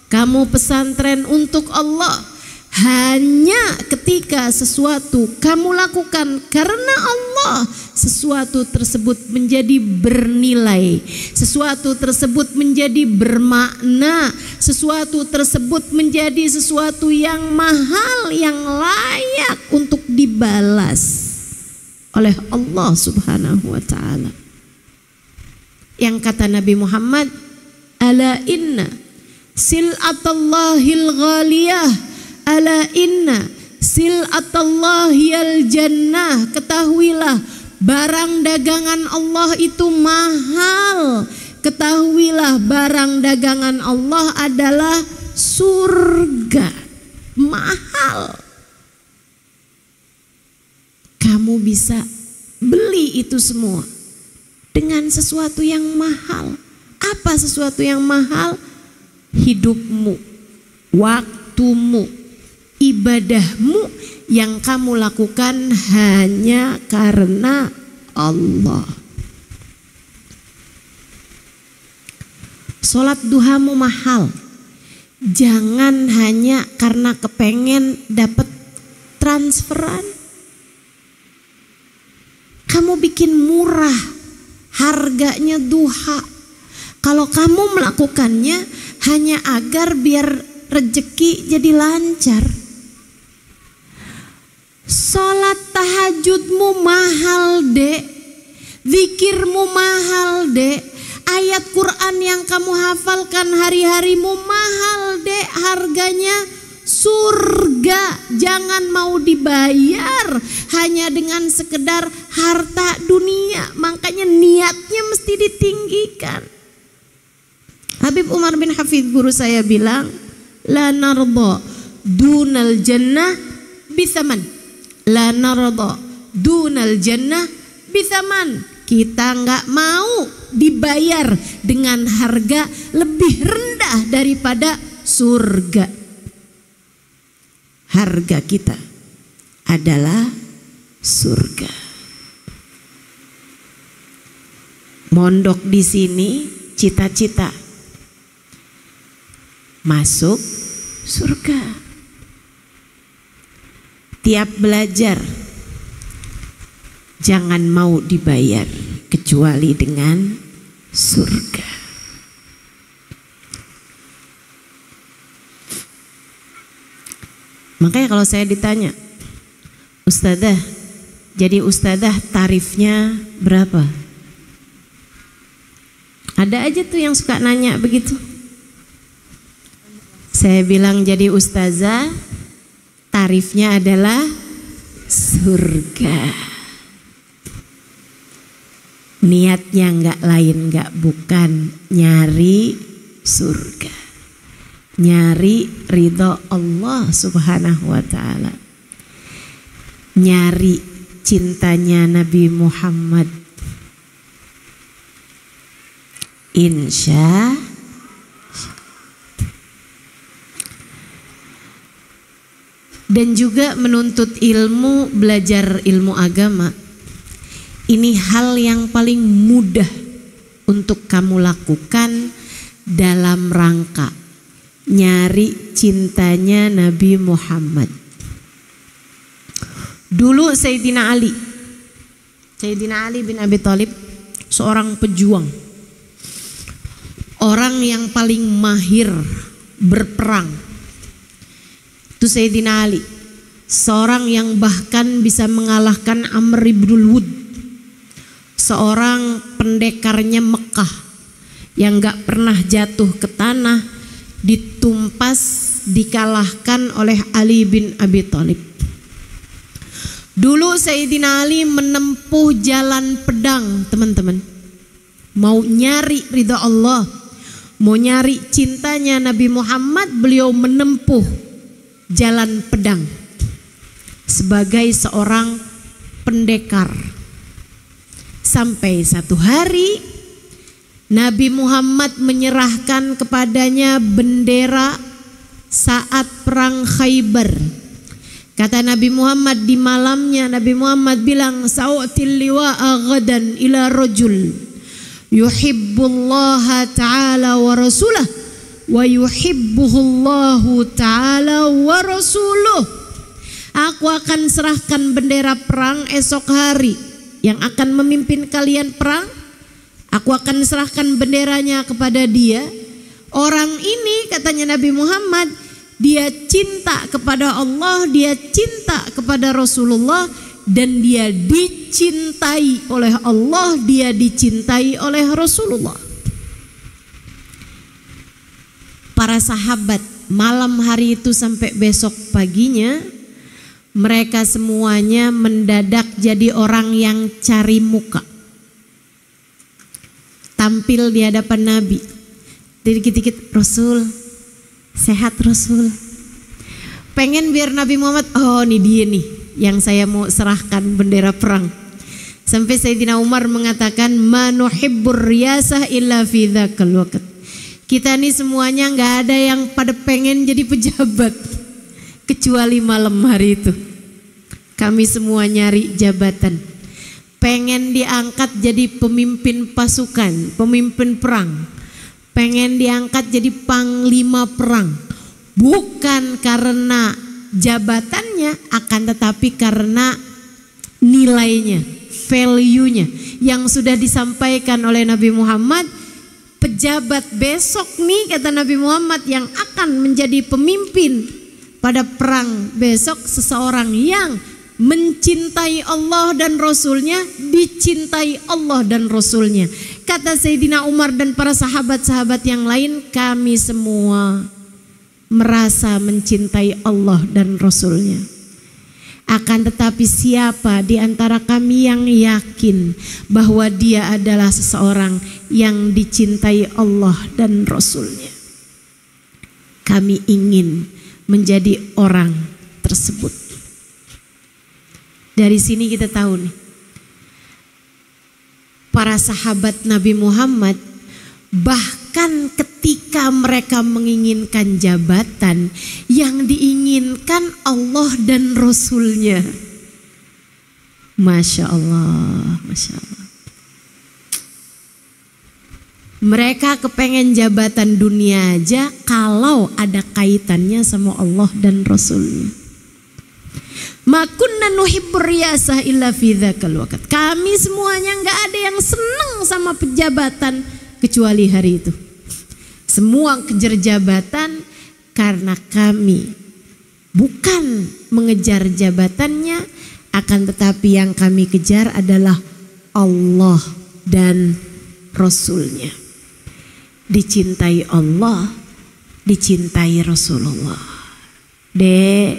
kamu pesantren untuk Allah. Hanya ketika sesuatu kamu lakukan karena Allah, sesuatu tersebut menjadi bernilai, sesuatu tersebut menjadi bermakna, sesuatu tersebut menjadi sesuatu yang mahal, yang layak untuk dibalas oleh Allah Subhanahu wa taala. Yang kata Nabi Muhammad, ala inna sil'atallahil ghaliyah, ala inna sil'atallahil jannah, ketahuilah barang dagangan Allah itu mahal, ketahuilah barang dagangan Allah adalah surga, mahal. Kamu bisa beli itu semua dengan sesuatu yang mahal. Apa sesuatu yang mahal? Hidupmu, waktumu, ibadahmu yang kamu lakukan hanya karena Allah. Sholat duhamu mahal, jangan hanya karena kepengen dapat transferan. Kamu bikin murah harganya duha, Kalau kamu melakukannya hanya agar biar rezeki jadi lancar. Sholat tahajudmu mahal dek, zikirmu mahal dek, ayat Quran yang kamu hafalkan hari-harimu mahal dek, harganya surga. Jangan mau dibayar hanya dengan sekedar harta dunia. Makanya niatnya mesti ditinggikan. Habib Umar bin Hafidh guru saya bilang, la narda dunal jannah bisaman. La narda dunal jannah bisaman. Kita nggak mau dibayar dengan harga lebih rendah daripada surga. Harga kita adalah surga. Mondok di sini cita-cita masuk surga. Tiap belajar jangan mau dibayar kecuali dengan surga. Makanya kalau saya ditanya, ustadzah, jadi ustadzah tarifnya berapa? Ada aja tuh yang suka nanya begitu. Saya bilang jadi ustazah tarifnya adalah surga. Niatnya nggak lain nggak bukan nyari surga, nyari ridho Allah subhanahu wa ta'ala, nyari cintanya Nabi Muhammad. Insya dan juga menuntut ilmu, belajar ilmu agama. Ini hal yang paling mudah untuk kamu lakukan dalam rangka nyari cintanya Nabi Muhammad. Dulu Sayyidina Ali bin Abi Thalib seorang pejuang, orang yang paling mahir berperang. Itu Sayyidina Ali, seorang yang bahkan bisa mengalahkan Amr ibnul Wud, seorang pendekarnya Mekah yang gak pernah jatuh ke tanah, ditumpas, dikalahkan oleh Ali bin Abi Thalib. Dulu Sayyidina Ali menempuh jalan pedang, teman-teman. Mau nyari ridha Allah, mau nyari cintanya Nabi Muhammad, beliau menempuh jalan pedang sebagai seorang pendekar. Sampai satu hari Nabi Muhammad menyerahkan kepadanya bendera saat perang Khaybar. Kata Nabi Muhammad, di malamnya Nabi Muhammad bilang, sa'util liwa'a ghadan ila rajul yuhibbullaha ta'ala wa rasulah wa yuhibbuhullahu ta'ala wa rasuluh. Aku akan serahkan bendera perang esok hari. Yang akan memimpin kalian perang, aku akan serahkan benderanya kepada dia. Orang ini, katanya Nabi Muhammad, dia cinta kepada Allah, dia cinta kepada Rasulullah, dan dia dicintai oleh Allah, dia dicintai oleh Rasulullah. Para sahabat malam hari itu sampai besok paginya, mereka semuanya mendadak jadi orang yang cari muka, tampil di hadapan Nabi. Dikit-dikit, Rasul, sehat Rasul. Pengen biar Nabi Muhammad, oh ini dia nih yang saya mau serahkan bendera perang. Sampai Sayyidina Umar mengatakan, ma nuhibbur riyasah illa fi dzakal waqt. Kita nih semuanya nggak ada yang pada pengen jadi pejabat kecuali malam hari itu. Kami semua nyari jabatan, pengen diangkat jadi pemimpin pasukan, pemimpin perang, pengen diangkat jadi panglima perang, bukan karena jabatannya, akan tetapi karena nilainya, value-nya yang sudah disampaikan oleh Nabi Muhammad. pejabat besok nih, kata Nabi Muhammad, yang akan menjadi pemimpin pada perang besok, seseorang yang mencintai Allah dan Rasulnya, dicintai Allah dan Rasulnya. Kata Sayyidina Umar dan para sahabat-sahabat yang lain, kami semua merasa mencintai Allah dan Rasulnya. Akan tetapi siapa di antara kami yang yakin bahwa dia adalah seseorang yang dicintai Allah dan Rasulnya? Kami ingin menjadi orang tersebut. Dari sini kita tahu nih, para sahabat Nabi Muhammad bahkan ketika mereka menginginkan jabatan, yang diinginkan Allah dan Rasulnya. Masya Allah, Masya Allah. Mereka kepengen jabatan dunia aja kalau ada kaitannya sama Allah dan Rasulnya. Ma kunna nuhibbur riyasah illa fi dzakal waqt. Kami semuanya nggak ada yang senang sama pejabatan kecuali hari itu. Semua kejar jabatan karena kami bukan mengejar jabatannya, akan tetapi yang kami kejar adalah Allah dan Rasulnya. Dicintai Allah, dicintai Rasulullah. Dek,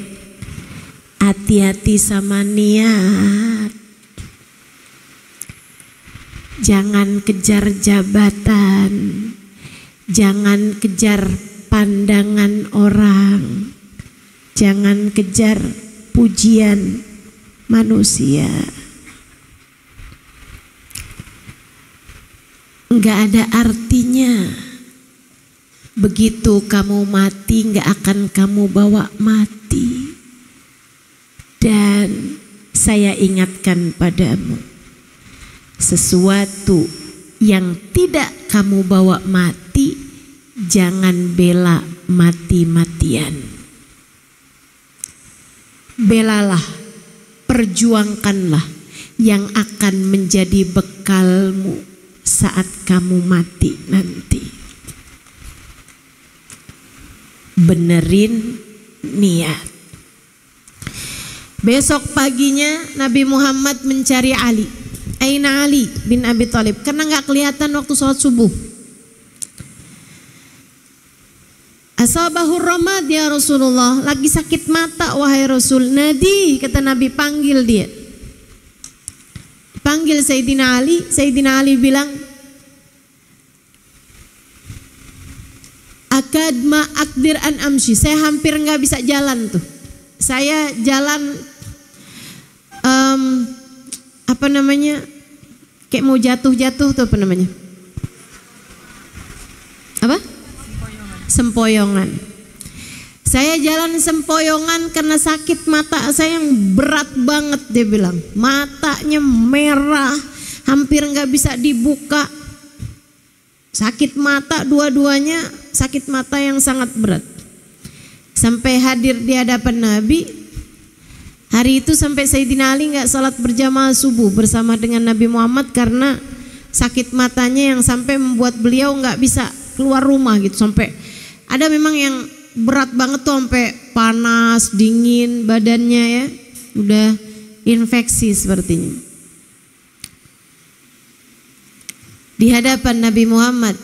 hati-hati sama niat. Jangan kejar jabatan, jangan kejar pandangan orang, jangan kejar pujian manusia. Enggak ada artinya. Begitu kamu mati, enggak akan kamu bawa mati. Dan saya ingatkan padamu, sesuatu yang tidak kamu bawa mati, jangan bela mati-matian. Belalah, perjuangkanlah yang akan menjadi bekalmu saat kamu mati nanti. Benerin niat. Besok paginya Nabi Muhammad mencari Ali. Aina Ali bin Abi Thalib, karena nggak kelihatan waktu sholat subuh. Asabahur ramad ya Rasulullah, lagi sakit mata wahai Rasul. Nadi, kata Nabi, panggil dia. Panggil Sayyidina Ali. Sayyidina Ali bilang, akad ma akdir an amshi, saya hampir nggak bisa jalan tuh. Saya jalan apa namanya, kayak mau jatuh-jatuh tuh, apa namanya, apa? Sempoyongan. Saya jalan sempoyongan karena sakit mata saya yang berat banget, dia bilang. Matanya merah, hampir nggak bisa dibuka. Sakit mata, dua-duanya sakit mata yang sangat berat. Sampai hadir di hadapan Nabi. Hari itu sampai Sayyidina Ali nggak salat berjamaah subuh bersama dengan Nabi Muhammad karena sakit matanya yang sampai membuat beliau nggak bisa keluar rumah gitu. Sampai ada memang yang berat banget tuh, sampai panas, dingin badannya ya, udah infeksi sepertinya. Di hadapan Nabi Muhammad,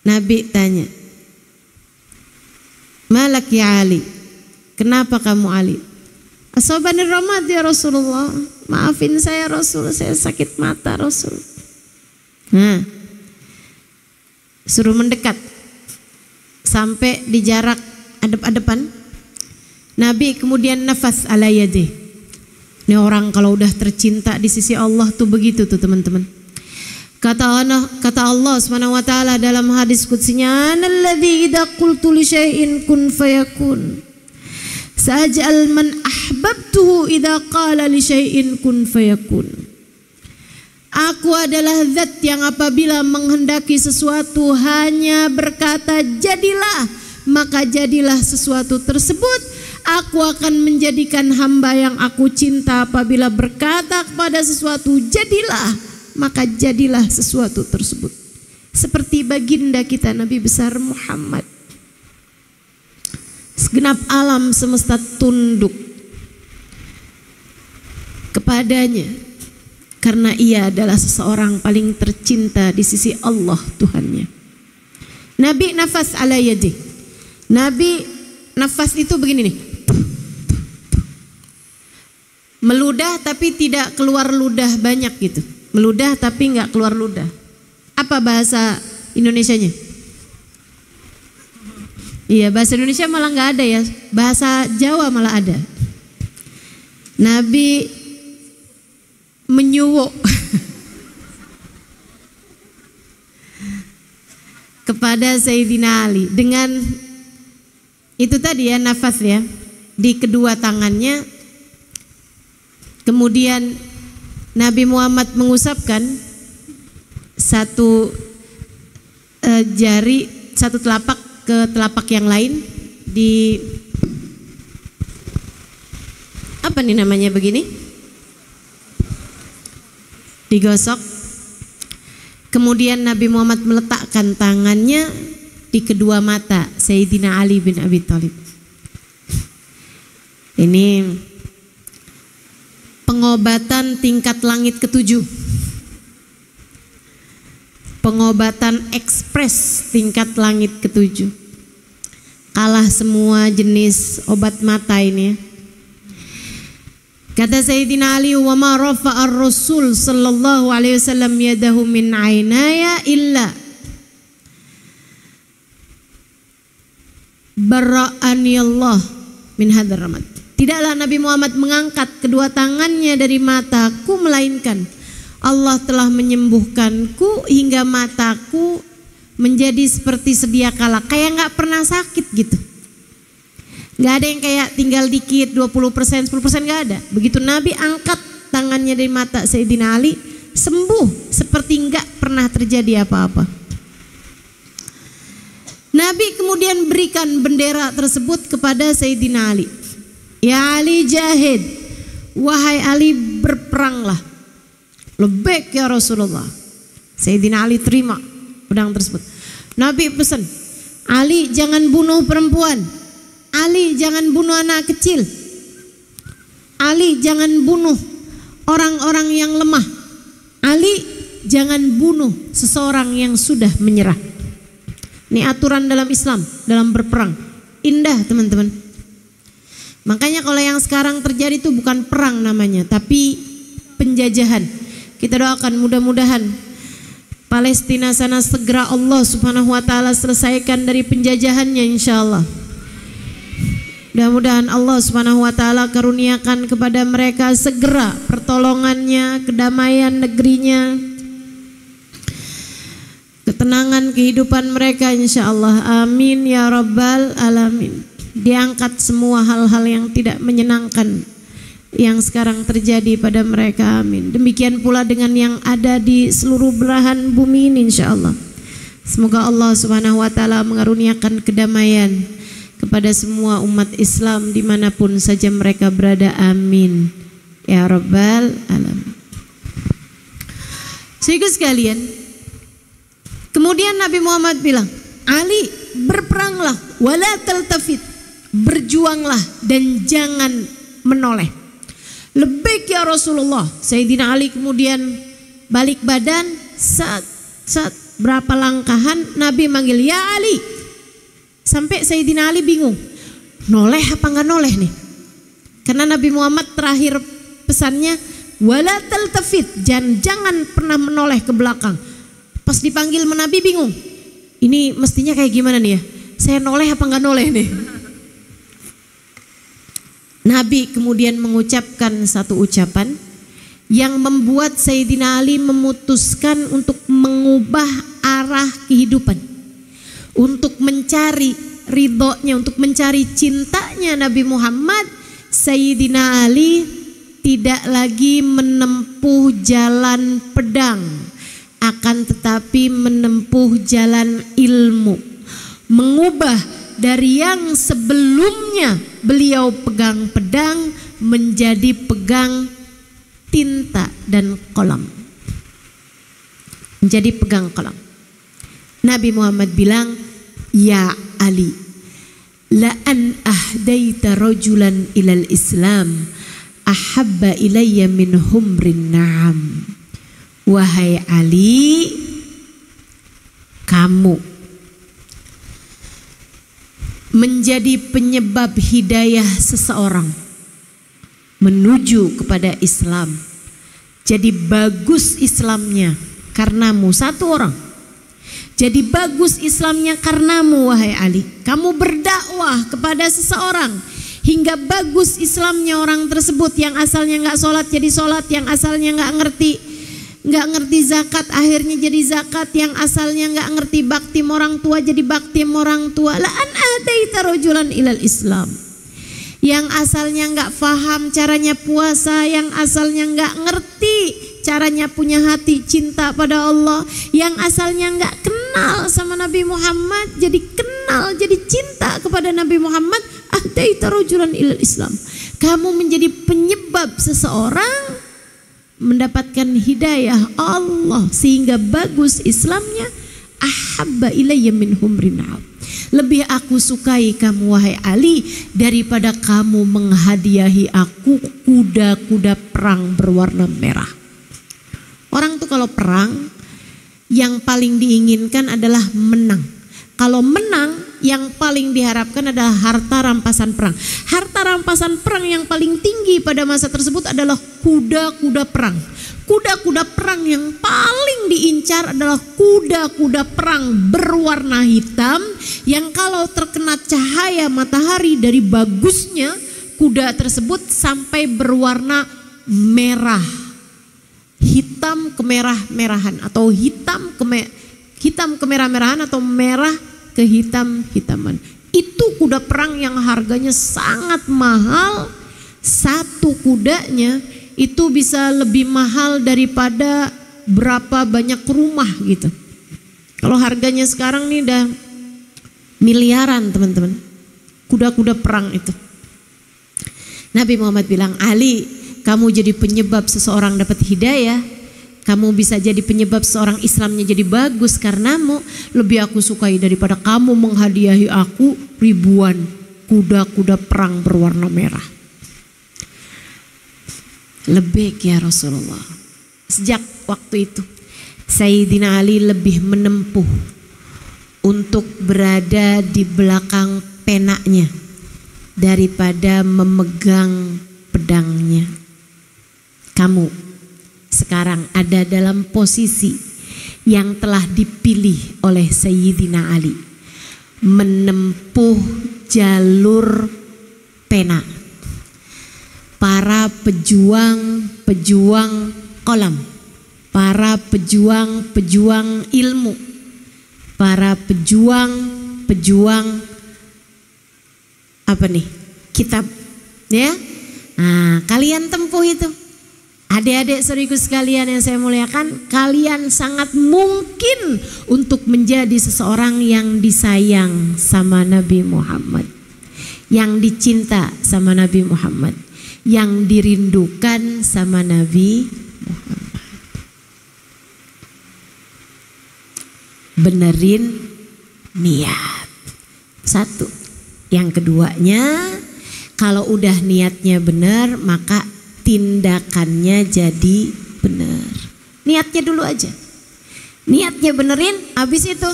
Nabi tanya, malak ya Ali, kenapa kamu Ali? Asobani ramad ya Rasulullah, maafin saya Rasul, saya sakit mata Rasul. Nah, suruh mendekat sampai di jarak adep-adepan. Nabi kemudian nafas ala yadi. Ini orang kalau udah tercinta di sisi Allah tuh begitu tuh teman-teman. Kata Allah Subhanahu wa taala dalam hadis qudsinya, "Analladzi idza qultu li syai'in kun fayakun. Saj'al man ahbabtuhu idza qala li syai'in kun fayakun." Aku adalah zat yang apabila menghendaki sesuatu hanya berkata jadilah, maka jadilah sesuatu tersebut. Aku akan menjadikan hamba yang aku cinta apabila berkata kepada sesuatu jadilah, maka jadilah sesuatu tersebut. seperti baginda kita Nabi besar Muhammad. Segenap alam semesta tunduk kepadanya karena ia adalah seseorang paling tercinta di sisi Allah Tuhannya. Nabi nafas ala yadi. Nabi nafas itu begini nih. Meludah tapi tidak keluar ludah banyak gitu. Meludah tapi nggak keluar ludah. Apa bahasa Indonesianya? Iya, bahasa Indonesia malah nggak ada ya. Bahasa Jawa malah ada. Nabi menyuwuk kepada Sayyidina Ali dengan itu tadi ya, nafas ya, di kedua tangannya. Kemudian Nabi Muhammad mengusapkan satu jari, satu telapak ke telapak yang lain, di apa nih namanya begini, digosok. Kemudian Nabi Muhammad meletakkan tangannya di kedua mata Sayyidina Ali bin Abi Thalib. Ini pengobatan tingkat langit ketujuh, pengobatan ekspres tingkat langit ketujuh, kalah semua jenis obat mata ini ya. Kata Sayyidina Ali, wa ma rafa'ar Rasul sallallahu alaihi wasallam yadahu min aynaya illa bara'ani Allah min hadzal ramad. Tidaklah Nabi Muhammad mengangkat kedua tangannya dari mataku, melainkan Allah telah menyembuhkanku hingga mataku menjadi seperti sedia kala, kayak nggak pernah sakit gitu. Nggak ada yang kayak tinggal dikit 20%, 10%, nggak ada. Begitu Nabi angkat tangannya dari mata Sayyidina Ali, sembuh seperti nggak pernah terjadi apa-apa. Nabi kemudian berikan bendera tersebut kepada Sayyidina Ali. Ya Ali jahid, wahai Ali berperanglah. Lebek ya Rasulullah. Sayyidina Ali terima pedang tersebut. Nabi pesan, Ali jangan bunuh perempuan, Ali jangan bunuh anak kecil, Ali jangan bunuh orang-orang yang lemah, Ali jangan bunuh seseorang yang sudah menyerah. Ini aturan dalam Islam, dalam berperang. Indah teman-teman. Makanya kalau yang sekarang terjadi itu bukan perang namanya, tapi penjajahan. Kita doakan mudah-mudahan Palestina sana segera Allah subhanahu wa ta'ala selesaikan dari penjajahannya insyaallah. Mudah-mudahan Allah subhanahu wa ta'ala karuniakan kepada mereka segera pertolongannya, kedamaian negerinya, ketenangan kehidupan mereka insyaallah. Amin ya rabbal alamin. Diangkat semua hal-hal yang tidak menyenangkan yang sekarang terjadi pada mereka, amin. Demikian pula dengan yang ada di seluruh belahan bumi ini insyaallah. Semoga Allah subhanahu wa ta'ala mengaruniakan kedamaian kepada semua umat Islam dimanapun saja mereka berada, amin ya rabbal alamin. Saudara sekalian, kemudian Nabi Muhammad bilang, Ali berperanglah, wala taltafit, berjuanglah dan jangan menoleh. Lebih ya Rasulullah. Sayyidina Ali kemudian balik badan, saat berapa langkahan Nabi manggil ya Ali, sampai Sayyidina Ali bingung, noleh apa nggak noleh nih? Karena Nabi Muhammad terakhir pesannya wala taltafit, jangan pernah menoleh ke belakang. Pas dipanggil Nabi bingung, ini mestinya kayak gimana nih ya? Saya noleh apa nggak noleh nih? Nabi kemudian mengucapkan satu ucapan yang membuat Sayyidina Ali memutuskan untuk mengubah arah kehidupan, untuk mencari ridhonya, untuk mencari cintanya Nabi Muhammad. Sayyidina Ali tidak lagi menempuh jalan pedang, akan tetapi menempuh jalan ilmu, mengubah dari yang sebelumnya beliau pegang pedang menjadi pegang tinta dan kolam, menjadi pegang kolam. Nabi Muhammad bilang, ya Ali, la an ahdaita rajulan ilal Islam ahabba ilayya min humrin na'am. Wahai Ali, kamu menjadi penyebab hidayah seseorang menuju kepada Islam. Jadi bagus Islamnya karenamu, satu orang. Jadi bagus Islamnya karenamu wahai Ali. Kamu berdakwah kepada seseorang hingga bagus Islamnya orang tersebut, yang asalnya nggak sholat jadi sholat, yang asalnya nggak ngerti zakat akhirnya jadi zakat, yang asalnya nggak ngerti bakti orang tua jadi bakti orang tua. La an adaita rajulan ilal Islam. Yang asalnya nggak paham caranya puasa, yang asalnya nggak ngerti caranya punya hati cinta pada Allah, yang asalnya nggak kenal sama Nabi Muhammad jadi kenal, jadi cinta kepada Nabi Muhammad. Adaita rajulan ilal Islam. Kamu menjadi penyebab seseorang mendapatkan hidayah Allah sehingga bagus Islamnya. Ahabba ilayya min humrin na'am. Lebih aku sukai kamu wahai Ali daripada kamu menghadiahi aku kuda-kuda perang berwarna merah. Orang tuh kalau perang yang paling diinginkan adalah menang. Kalau menang yang paling diharapkan adalah harta rampasan perang. Harta rampasan perang yang paling tinggi pada masa tersebut adalah kuda-kuda perang. Kuda-kuda perang yang paling diincar adalah kuda-kuda perang berwarna hitam yang kalau terkena cahaya matahari dari bagusnya kuda tersebut sampai berwarna merah. Hitam kemerah-merahan atau hitam kemerah-merahan atau merah kehitam-hitaman. Itu kuda perang yang harganya sangat mahal. Satu kudanya itu bisa lebih mahal daripada berapa banyak rumah gitu. Kalau harganya sekarang nih udah miliaran teman-teman. Kuda-kuda perang itu. Nabi Muhammad bilang, Ali, kamu jadi penyebab seseorang dapat hidayah. Kamu bisa jadi penyebab seorang Islamnya jadi bagus karenamu. Lebih aku sukai daripada kamu menghadiahi aku ribuan kuda-kuda perang berwarna merah. Lebih ya Rasulullah. Sejak waktu itu Sayyidina Ali lebih menempuh untuk berada di belakang penaknya daripada memegang pedangnya. Kamu sekarang ada dalam posisi yang telah dipilih oleh Sayyidina Ali, menempuh jalur pena. Para pejuang kolam, para pejuang ilmu, para pejuang apa nih? Kitab, ya. Nah, kalian tempuh itu. Adik-adik saudariku sekalian yang saya muliakan, kalian sangat mungkin untuk menjadi seseorang yang disayang sama Nabi Muhammad, yang dicinta sama Nabi Muhammad, yang dirindukan sama Nabi Muhammad. Benerin niat. Satu. Yang keduanya, kalau udah niatnya benar, maka tindakannya jadi benar. Niatnya dulu aja. Niatnya benerin, habis itu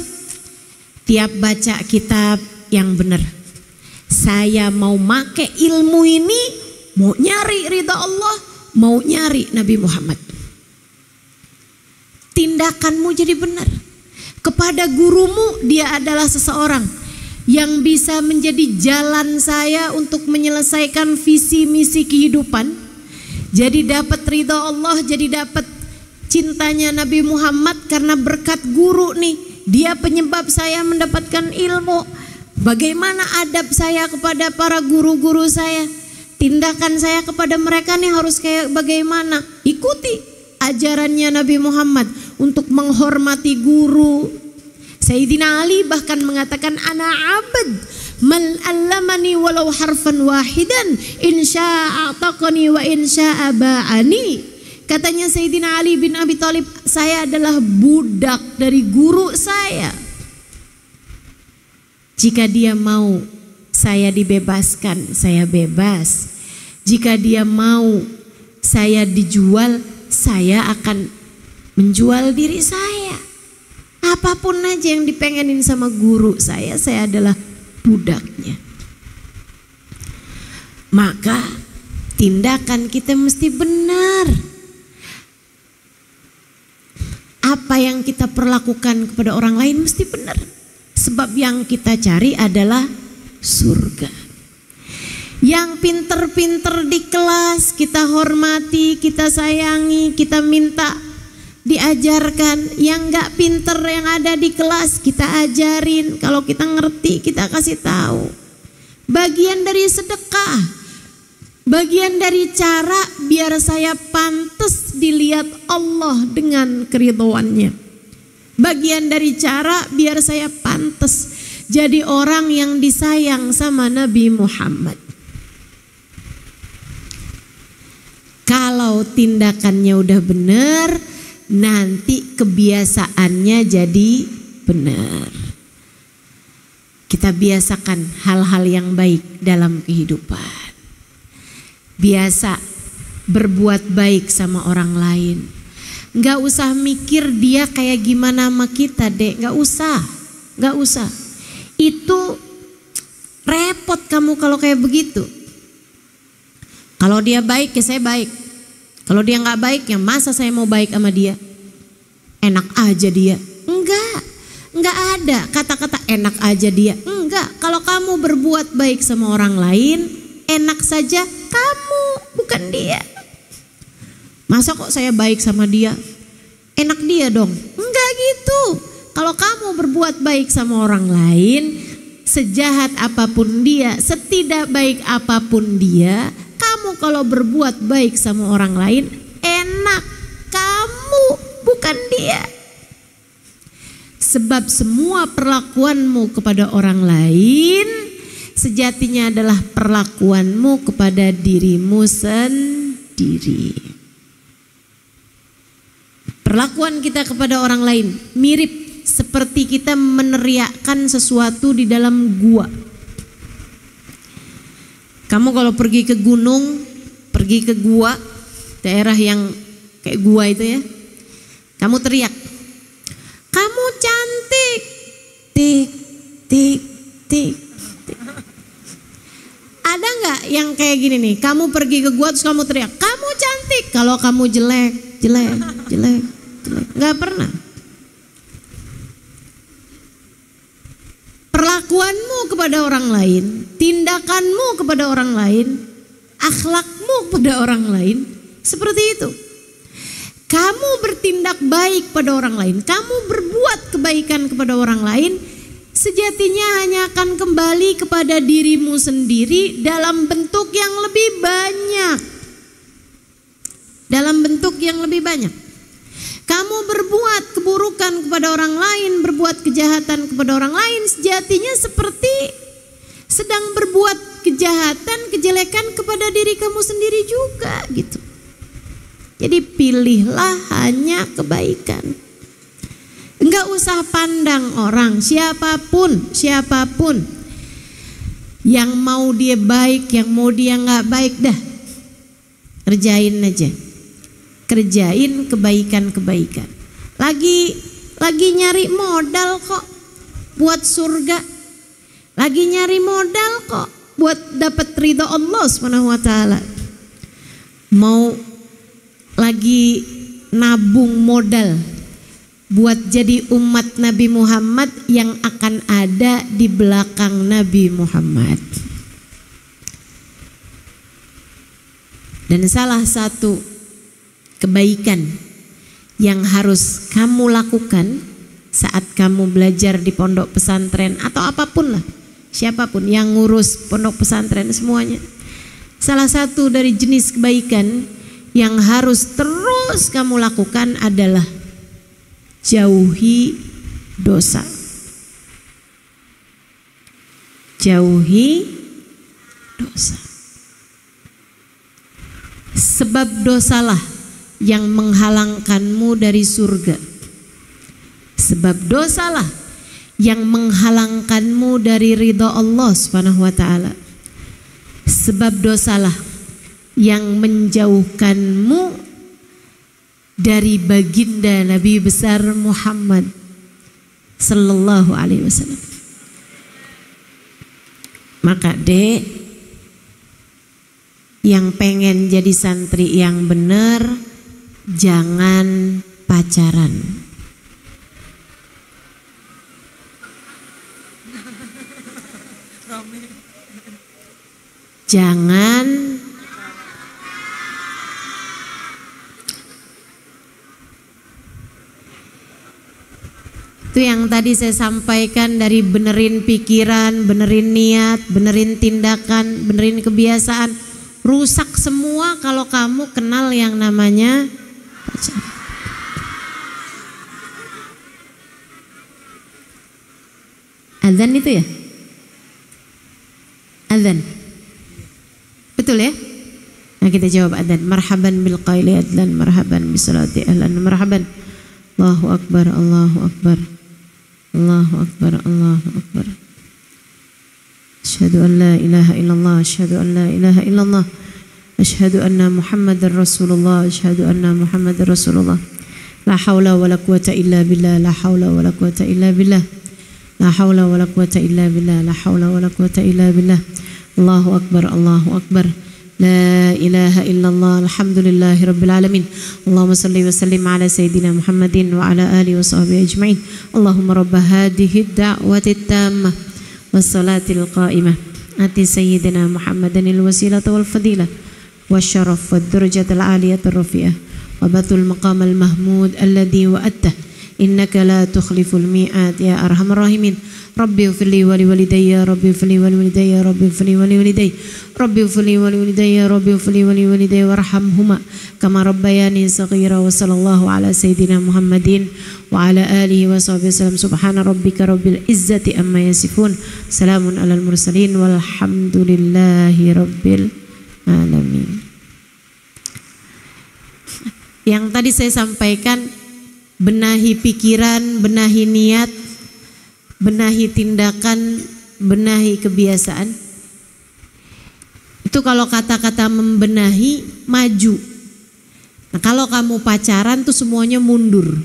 tiap baca kitab yang benar. Saya mau make ilmu ini, mau nyari ridha Allah, mau nyari Nabi Muhammad. Tindakanmu jadi benar. Kepada gurumu, dia adalah seseorang yang bisa menjadi jalan saya untuk menyelesaikan visi misi kehidupan. Jadi dapat ridha Allah, jadi dapat cintanya Nabi Muhammad karena berkat guru nih. Dia penyebab saya mendapatkan ilmu. Bagaimana adab saya kepada para guru-guru saya? Tindakan saya kepada mereka nih harus kayak bagaimana? Ikuti ajarannya Nabi Muhammad untuk menghormati guru. Sayyidina Ali bahkan mengatakan, ana abad mal allamani walau harfan wahidan insya'a ataqani wa insya'a ba'ani. Katanya Sayyidina Ali bin Abi Thalib, saya adalah budak dari guru saya. Jika dia mau saya dibebaskan, saya bebas. Jika dia mau saya dijual, saya akan menjual diri saya. Apapun aja yang dipengenin sama guru saya adalah budaknya. Maka tindakan kita mesti benar. Apa yang kita perlakukan kepada orang lain mesti benar. Sebab yang kita cari adalah surga. Yang pinter-pinter di kelas kita hormati, kita sayangi, kita minta diajarkan. Yang gak pinter yang ada di kelas kita ajarin. Kalau kita ngerti kita kasih tahu. Bagian dari sedekah, bagian dari cara biar saya pantas dilihat Allah dengan keridhoannya. Bagian dari cara biar saya pantas jadi orang yang disayang sama Nabi Muhammad. Kalau tindakannya udah benar, nanti kebiasaannya jadi benar. Kita biasakan hal-hal yang baik dalam kehidupan. Biasa berbuat baik sama orang lain. Gak usah mikir dia kayak gimana sama kita, Dek. Gak usah. Itu repot kamu kalau kayak begitu. Kalau dia baik ya saya baik. Kalau dia gak baik ya masa saya mau baik sama dia. Enak aja dia. Enggak ada kata-kata enak aja dia. Enggak. Kalau kamu berbuat baik sama orang lain, enak saja kamu, bukan dia. Masa kok saya baik sama dia? Enak dia dong. Enggak gitu. Kalau kamu berbuat baik sama orang lain, sejahat apapun dia, setidak baik apapun dia, kamu kalau berbuat baik sama orang lain, enak kamu, bukan dia. Sebab semua perlakuanmu kepada orang lain sejatinya adalah perlakuanmu kepada dirimu sendiri. Perlakuan kita kepada orang lain mirip seperti kita meneriakkan sesuatu di dalam gua. Kamu kalau pergi ke gunung, pergi ke gua, daerah yang kayak gua itu ya, kamu teriak, kamu cantik, tik, tik, tik. Ada nggak yang kayak gini nih? Kamu pergi ke gua terus kamu teriak, kamu cantik. Kalau kamu jelek, jelek, jelek, jelek. Nggak pernah. Perlakuanmu kepada orang lain, tindakanmu kepada orang lain, akhlakmu kepada orang lain seperti itu. Kamu bertindak baik pada orang lain, kamu berbuat kebaikan kepada orang lain, sejatinya hanya akan kembali kepada dirimu sendiri dalam bentuk yang lebih banyak. Dalam bentuk yang lebih banyak. Kamu berbuat keburukan kepada orang lain, berbuat kejahatan kepada orang lain, sejatinya seperti sedang berbuat kejahatan, kejelekan kepada diri kamu sendiri juga gitu. Jadi pilihlah hanya kebaikan. Enggak usah pandang orang, siapapun yang mau dia baik, yang mau dia nggak baik, dah kerjain aja, kerjain kebaikan-kebaikan. Lagi nyari modal kok buat surga, lagi nyari modal kok buat dapat ridho Allah SWT. Mau lagi nabung modal buat jadi umat Nabi Muhammad yang akan ada di belakang Nabi Muhammad. Dan salah satu kebaikan yang harus kamu lakukan saat kamu belajar di pondok pesantren atau apapun lah, siapapun yang ngurus pondok pesantren semuanya, salah satu dari jenis kebaikan yang harus terus kamu lakukan adalah jauhi dosa. Jauhi dosa. Sebab dosalah yang menghalangkanmu dari surga. Sebab dosalah yang menghalangkanmu dari ridha Allah Subhanahu wa taala. Sebab dosalah yang menjauhkanmu dari baginda Nabi besar Muhammad sallallahu alaihi wasallam. Maka Dek, yang pengen jadi santri yang benar, jangan pacaran. Jangan itu yang tadi saya sampaikan, dari benerin pikiran, benerin niat, benerin tindakan, benerin kebiasaan, rusak semua kalau kamu kenal yang namanya pacaran. Adzan itu ya? Adzan. Betul ya? Nah, kita jawab adzan. Marhaban bil qaili adzan, marhaban bi salati ahlan, marhaban. Allahu akbar, Allahu akbar. Allahu akbar, Allahu akbar. Asyhadu an la ilaha illallah, asyhadu an la ilaha illallah. Asyhadu anna Muhammadar Rasulullah, asyhadu anna Muhammadar Rasulullah. La haula wala quwata illa billah, la haula wala quwata illa billah. La haula wala quwata illa billah, la haula wala quwata illa billah. Allahu akbar, Allahu akbar. La ilaha illallah, alhamdulillahi rabbil alamin. Allahumma salli wa sallim ala sayyidina Muhammadin wa ala alihi wa sahbihi ajma'in. Allahumma rabba hadhihi ad-da'wati at-tammah was-salatil qa'imah ati sayyidina Muhammadan al-wasilata wal fadilah wasyaraf wad-darajatal 'aliyatar rafi'ah wa batul maqamal mahmud alladhi wa'adtah innaka la tukhliful mi'ad ya arhamar rahimin. Rabbi ufli wa li walidayya, Rabbi ufli wa li walidayya, Rabbi ufli wa li walidayya, Rabbi ufli wa li walidayya, Rabbi ufli wa li walidayya warhamhuma kama rabbayani saghira. Wa sallallahu ala sayyidina Muhammadin wa ala alihi wa sahbihi wasallam. Subhana rabbika rabbil izzati amma yasifun, salamun alal mursalin walhamdulillahi rabbil alamin. Yang tadi saya sampaikan, benahi pikiran, benahi niat, benahi tindakan, benahi kebiasaan. Itu kalau kata-kata membenahi, maju. Nah, kalau kamu pacaran tuh semuanya mundur.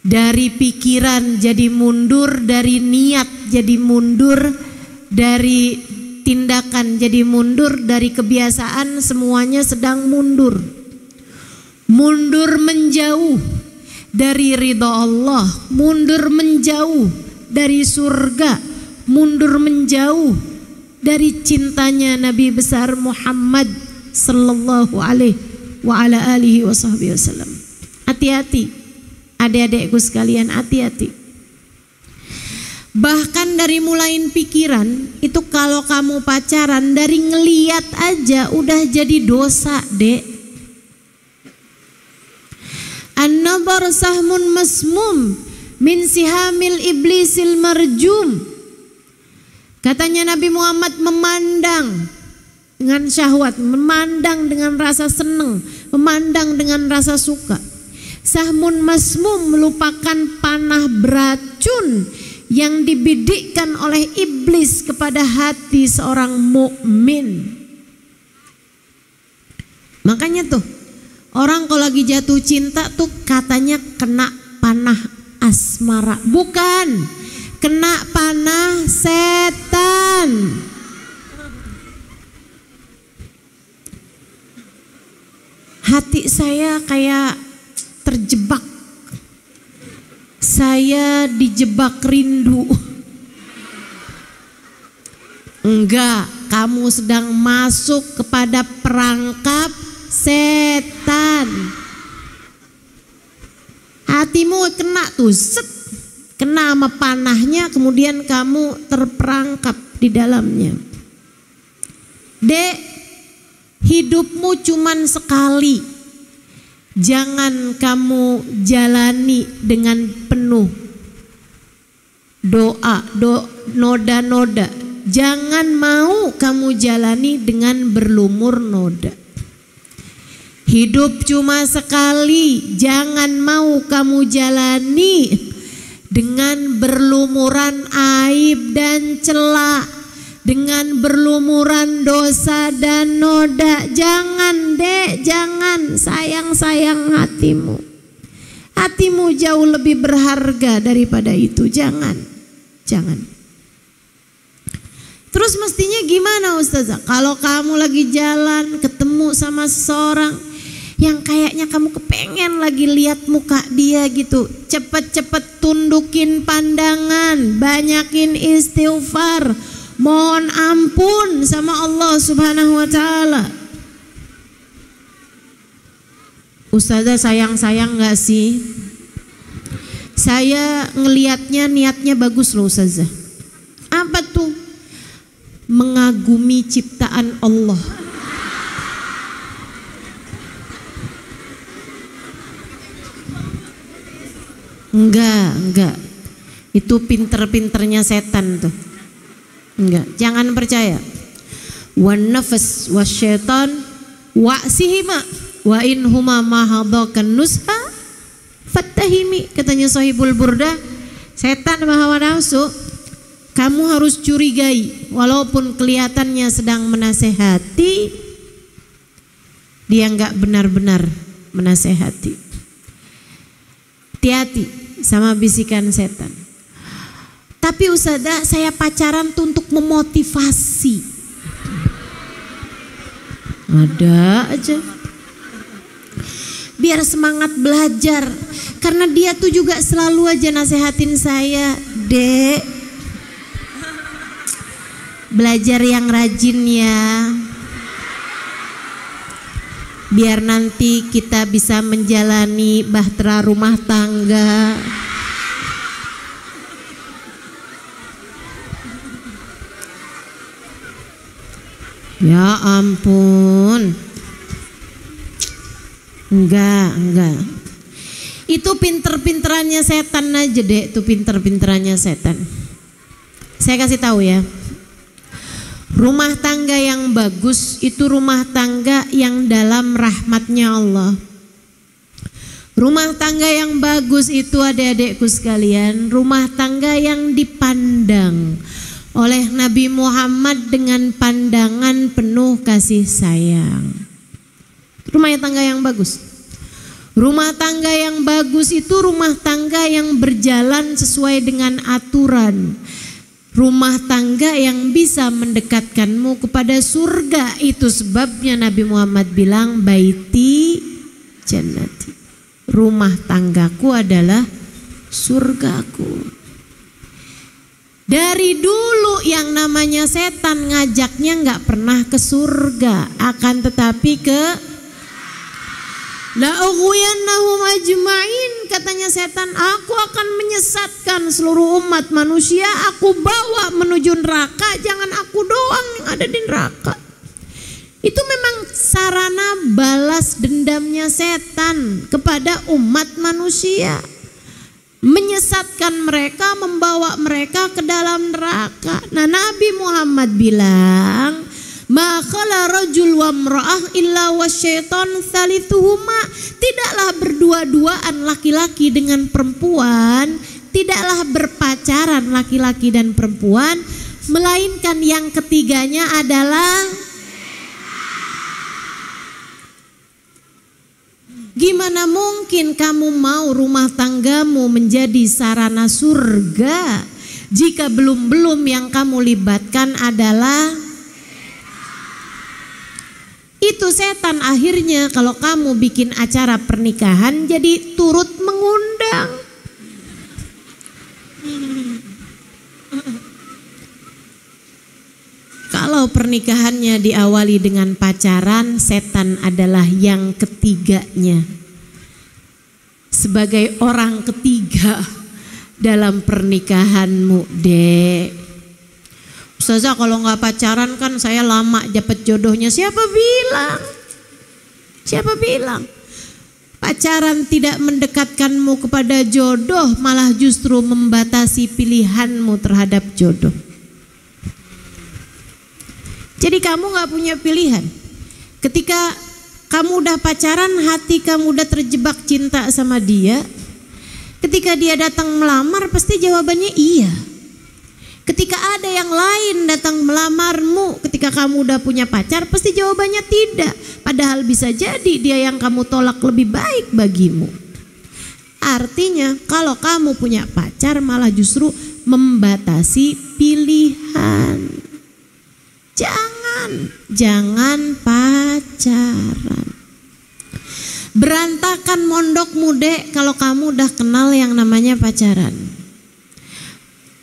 Dari pikiran jadi mundur, dari niat jadi mundur, dari tindakan jadi mundur, dari kebiasaan semuanya sedang mundur. Mundur menjauh dari ridha Allah, mundur menjauh dari surga, mundur menjauh dari cintanya Nabi besar Muhammad sallallahu alaihi wa ala alihi wasallam. Hati-hati adik-adikku sekalian, hati-hati. Bahkan dari mulain pikiran itu, kalau kamu pacaran dari ngeliat aja udah jadi dosa, Dek. An-nazar sahmun masmum min sihamil iblisil marjum. Katanya Nabi Muhammad, memandang dengan syahwat, memandang dengan rasa senang, memandang dengan rasa suka. Sahmun masmum merupakan panah beracun yang dibidikkan oleh iblis kepada hati seorang mukmin. Makanya tuh, orang kalau lagi jatuh cinta tuh katanya kena panah asmara. Bukan, kena panah setan. Hati saya kayak terjebak. Saya dijebak rindu. Enggak, kamu sedang masuk kepada perangkap setan. Hatimu kena tuh, set, kena sama panahnya, kemudian kamu terperangkap di dalamnya. Dek, hidupmu cuman sekali. Jangan kamu jalani dengan penuh doa, noda-noda. Jangan mau kamu jalani dengan berlumur noda. Hidup cuma sekali, jangan mau kamu jalani dengan berlumuran aib dan cela, dengan berlumuran dosa dan noda. Jangan dek, jangan. Sayang hatimu. Hatimu jauh lebih berharga daripada itu. Jangan. Terus mestinya gimana Ustazah? Kalau kamu lagi jalan ketemu sama seseorang yang kayaknya kamu kepengen lagi lihat muka dia gitu, cepet-cepet tundukin pandangan, banyakin istighfar, mohon ampun sama Allah Subhanahu wa ta'ala. Ustazah sayang gak sih? Saya ngelihatnya niatnya bagus loh Ustazah. Apa tuh? Mengagumi ciptaan Allah. Enggak. Itu pinter-pinternya setan tuh. Enggak, jangan percaya. Wan nafas wasyaitan wa'sihima wa in huma mahadakan nusha fattahimi, katanya Sahibul Burda. Setan sama hawa nafsu kamu harus curigai, walaupun kelihatannya sedang menasehati, dia enggak benar-benar menasehati. Hati-hati sama bisikan setan. Tapi Ustazah, saya pacaran tuh untuk memotivasi. Ada aja. Biar semangat belajar. Karena dia tuh juga selalu aja nasehatin saya, Dek, belajar yang rajin ya, biar nanti kita bisa menjalani bahtera rumah tangga. Ya ampun. Enggak. Itu pinter-pinterannya setan aja dek, itu pinter-pinterannya setan. Saya kasih tahu ya. Rumah tangga yang bagus itu rumah tangga yang dalam rahmatnya Allah. Rumah tangga yang bagus itu adik-adikku sekalian, rumah tangga yang dipandang oleh Nabi Muhammad dengan pandangan penuh kasih sayang. Rumah tangga yang bagus. Rumah tangga yang bagus itu rumah tangga yang berjalan sesuai dengan aturan. Rumah tangga yang bisa mendekatkanmu kepada surga. Itu sebabnya Nabi Muhammad bilang baiti jannati. Rumah tanggaku adalah surgaku. Dari dulu yang namanya setan ngajaknya nggak pernah ke surga, akan tetapi ke la'ughwiyannahum ajma'in, katanya setan, aku akan menyesatkan seluruh umat manusia, aku bawa menuju neraka, jangan aku doang yang ada di neraka. Itu memang sarana balas dendamnya setan kepada umat manusia, menyesatkan mereka, membawa mereka ke dalam neraka. Nah, Nabi Muhammad bilang, ma khala rajul wa imra'ah illa wasyaiton thalithuhuma. Tidaklah berdua-duaan laki-laki dengan perempuan, tidaklah berpacaran laki-laki dan perempuan, melainkan yang ketiganya adalah. Gimana mungkin kamu mau rumah tanggamu menjadi sarana surga jika belum yang kamu libatkan adalah itu setan. Akhirnya kalau kamu bikin acara pernikahan jadi turut mengundang. Kalau pernikahannya diawali dengan pacaran, setan adalah yang ketiganya. Sebagai orang ketiga dalam pernikahanmu, dek. Ustazah, kalau nggak pacaran kan saya lama dapat jodohnya. Siapa bilang? Siapa bilang? Pacaran tidak mendekatkanmu kepada jodoh, malah justru membatasi pilihanmu terhadap jodoh. Jadi kamu gak punya pilihan. Ketika kamu udah pacaran, hati kamu udah terjebak cinta sama dia, Ketika dia datang melamar pasti jawabannya iya. Ketika ada yang lain datang melamarmu, ketika kamu udah punya pacar, pasti jawabannya tidak. Padahal bisa jadi dia yang kamu tolak lebih baik bagimu. Artinya kalau kamu punya pacar malah justru membatasi pilihan. Jangan pacaran. Berantakan mondokmu dek kalau kamu udah kenal yang namanya pacaran.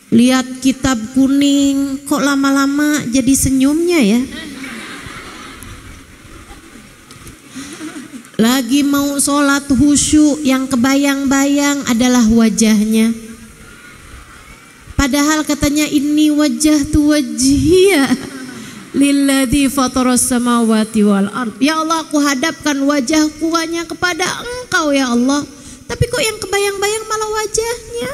Lihat kitab kuning, kok lama-lama jadi senyumnya ya. Lagi mau sholat khusyuk, yang kebayang-bayang adalah wajahnya. Padahal katanya ini wajah tu wajhiya lilladzi fataras samawati wal ard. Ya Allah, aku hadapkan wajahku hanya kepada Engkau ya Allah. Tapi kok yang kebayang-bayang malah wajahnya.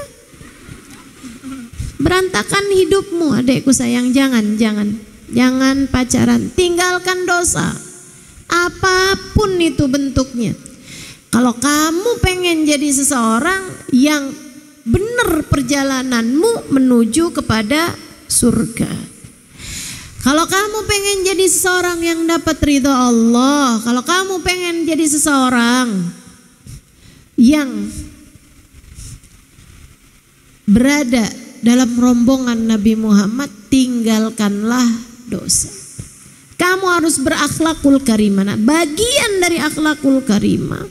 Berantakan hidupmu adekku sayang. Jangan pacaran. Tinggalkan dosa. Apapun itu bentuknya. Kalau kamu pengen jadi seseorang yang benar perjalananmu menuju kepada surga. Kalau kamu pengen jadi seseorang yang dapat ridho Allah, kalau kamu pengen jadi seseorang yang berada dalam rombongan Nabi Muhammad, tinggalkanlah dosa. Kamu harus berakhlakul karimah. Bagian dari akhlakul karimah,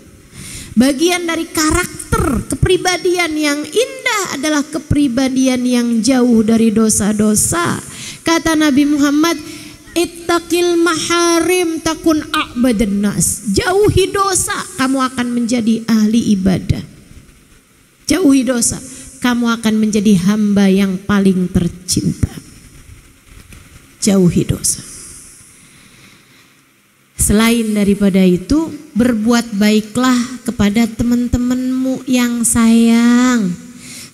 bagian dari karakter kepribadian yang indah adalah kepribadian yang jauh dari dosa-dosa. Kata Nabi Muhammad, ittaqil maharim takun a'badan nas. Jauhi dosa, kamu akan menjadi ahli ibadah. Jauhi dosa, kamu akan menjadi hamba yang paling tercinta. Jauhi dosa. Selain daripada itu, berbuat baiklah kepada teman-temanmu yang sayang.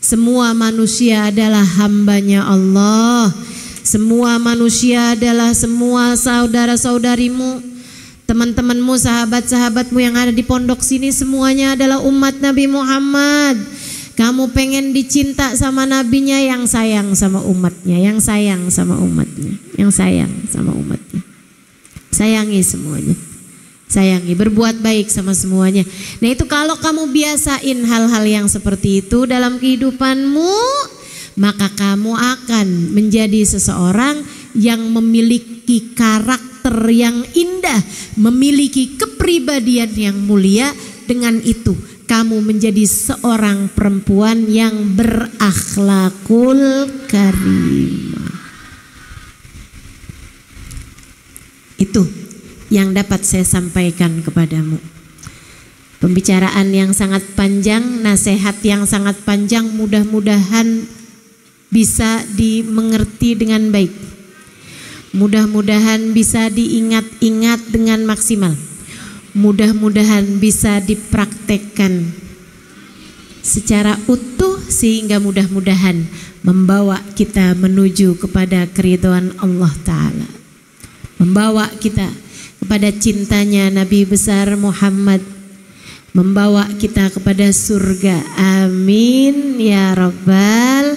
Semua manusia adalah hambanya Allah. Semua manusia adalah semua saudara-saudarimu, teman-temanmu, sahabat-sahabatmu yang ada di pondok sini, semuanya adalah umat Nabi Muhammad. Kamu pengen dicinta sama nabinya, yang sayang sama umatnya, yang sayang sama umatnya, yang sayang sama umatnya. Sayangi semuanya. Sayangi, berbuat baik sama semuanya. Nah itu kalau kamu biasain hal-hal yang seperti itu dalam kehidupanmu, maka kamu akan menjadi seseorang yang memiliki karakter yang indah, memiliki kepribadian yang mulia. Dengan itu kamu menjadi seorang perempuan yang berakhlakul karimah. Itu yang dapat saya sampaikan kepadamu. Pembicaraan yang sangat panjang, nasihat yang sangat panjang, mudah-mudahan bisa dimengerti dengan baik. Mudah-mudahan bisa diingat-ingat dengan maksimal. Mudah-mudahan bisa dipraktekkan secara utuh sehingga mudah-mudahan membawa kita menuju kepada keridhaan Allah Ta'ala. Membawa kita kepada cintanya Nabi besar Muhammad. Membawa kita kepada surga. Amin ya Rabbal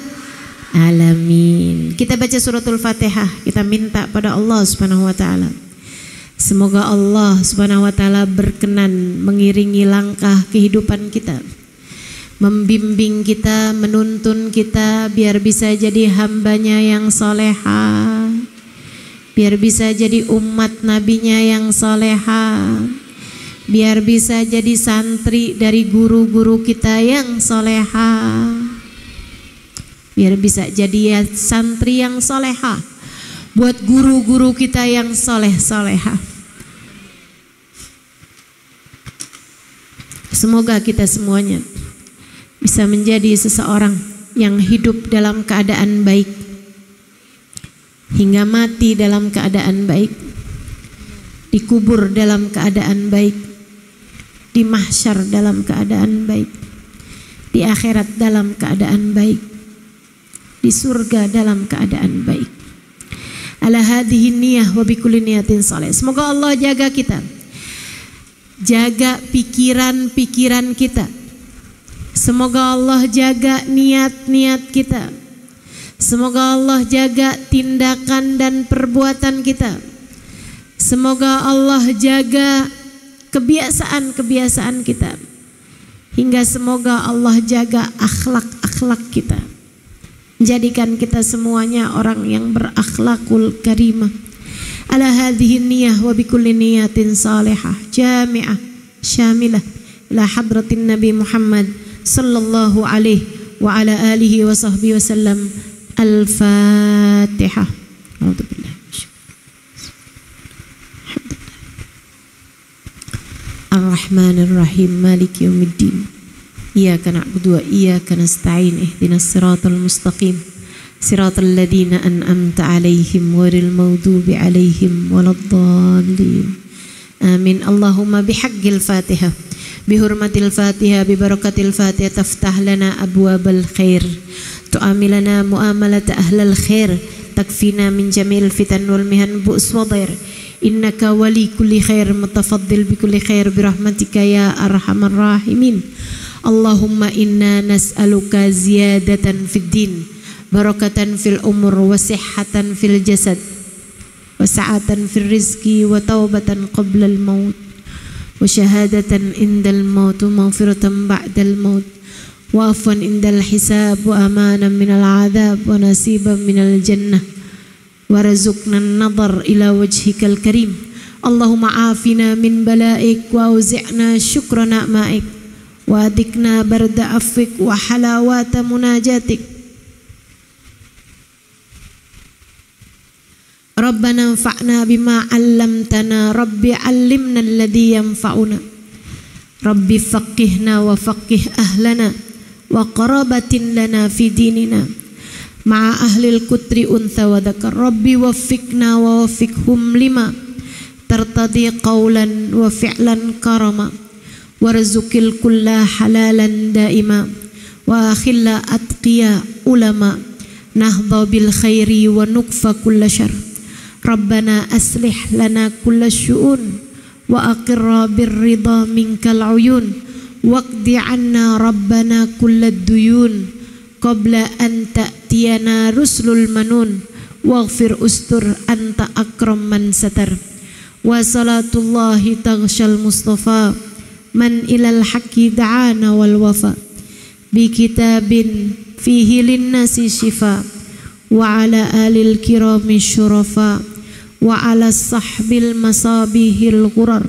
Alamin. Kita baca suratul Fatihah, kita minta pada Allah Subhanahu wa taala. Semoga Allah Subhanahu wa taala berkenan mengiringi langkah kehidupan kita, membimbing kita, menuntun kita biar bisa jadi hambanya yang soleha, biar bisa jadi umat nabinya yang soleha, biar bisa jadi santri dari guru-guru kita yang soleha, biar bisa jadi ya santri yang soleha buat guru-guru kita yang soleh-soleha. Semoga kita semuanya bisa menjadi seseorang yang hidup dalam keadaan baik, hingga mati dalam keadaan baik, dikubur dalam keadaan baik, di mahsyar dalam keadaan baik, di akhirat dalam keadaan baik, di surga dalam keadaan baik. Ala hadhihi niyah wa bikulli niyatin saleh. Semoga Allah jaga kita, jaga pikiran-pikiran kita, Semoga Allah jaga niat-niat kita. Semoga Allah jaga tindakan dan perbuatan kita. Semoga Allah jaga kebiasaan-kebiasaan kita. Hingga semoga Allah jaga akhlak-akhlak kita. Jadikan kita semuanya orang yang berakhlakul karimah. Ala hadhihi niyah wa bikulli niyatin salihah jami'ah syamilah ila hadratin Nabi Muhammad sallallahu alaihi wa ala alihi wa sahbihi wasallam. Al-Fatihah. Ar-Rahmanir Rahim, Maliki Yaumiddin. Iyyaka na'budu wa iyyaka nasta'in. Ihdinas siratal mustaqim. Siratal ladzina an'amta 'alaihim ghairil maghdubi 'alaihim waladdallin. Amin. Allahumma bihaqqil Fatihah, bihurmatil Fatihah, bibarakatil Fatihah taftah lana abwabal khair, tu'amilana mu'amalata ahlal khair, takfina min jamil fitan wal mihan bu's wa dhair. Innaka wali kulli khair, mutafaddil bi kulli khair, birahmatika ya arhamar rahimin. Allahumma inna nas'aluka ziyadatan fid din, barakatan fil umur, wa sihhatan fil jasad, wa sa'atan fil rizki, wa taubatan qabla al maut, wa syahadatan indal maut, wa maghfiratan ba'dal maut, wa afwan indal hisab, wa amanan minal adhab, wa nasiban minal jannah, wa razukna an-nadhar ila wajhikal karim. Allahumma afina min bala'ik, wa auzi'na syukra na'ma'ik, wa adikna barda afwik, wa halawata munajatik. Rabbana anfa'na bima 'allamtana, Rabbi 'allimna alladhi yanfa'una, Rabbi faqihna wa faqih ahlana wa qarabatin lana fi dinina ma'a ahlil kutri untha wa dhakar. Rabbi waffiqna wa waffiqhum lima tartadi qawlan wa fi'lan karama, warzuqil kulla halalan daima, wa akhilla atqiya ulama, nahdha bil khairi wa nukfa kulla syarr. Rabbana aslih lana kulla syu'un wa aqirra birrida minkal uyun, waqdi anna rabbana kulla duyun qabla an ta'tiyana rusulul manun, waghfir ustur anta akram man satar. Wa salatullahi taghshal mustafa man ilal haqqi da'ana wal wafa, bi kitabin fihi linnasi shifa, wa ala alil kirami syurafa, wa ala sahbil masabihil ghurar.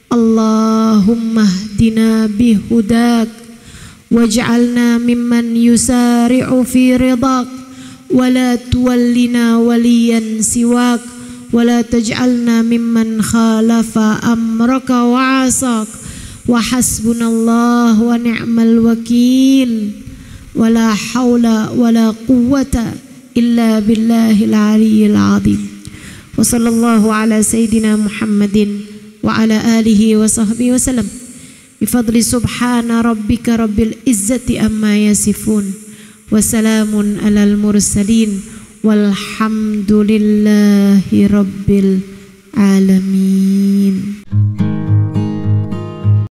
Allahumma hdina bihudak, waj'alna mimman yusari'u fi ridak, wa la tuwallina waliyan siwak, wa la taj'alna mimman khalafa amraka wa asak. Wa hasbunallah wa ni'mal wakil, wa la hawla wa la quwwata illa billahil aliyyil azim. Wa sallallahu ala sayyidina Muhammadin wa ala alihi wa sahbihi wa sallam. Bifadli subhana rabbika rabbil izzati amma yasifun, wa salamun alal mursalin, walhamdulillahi rabbil alamin.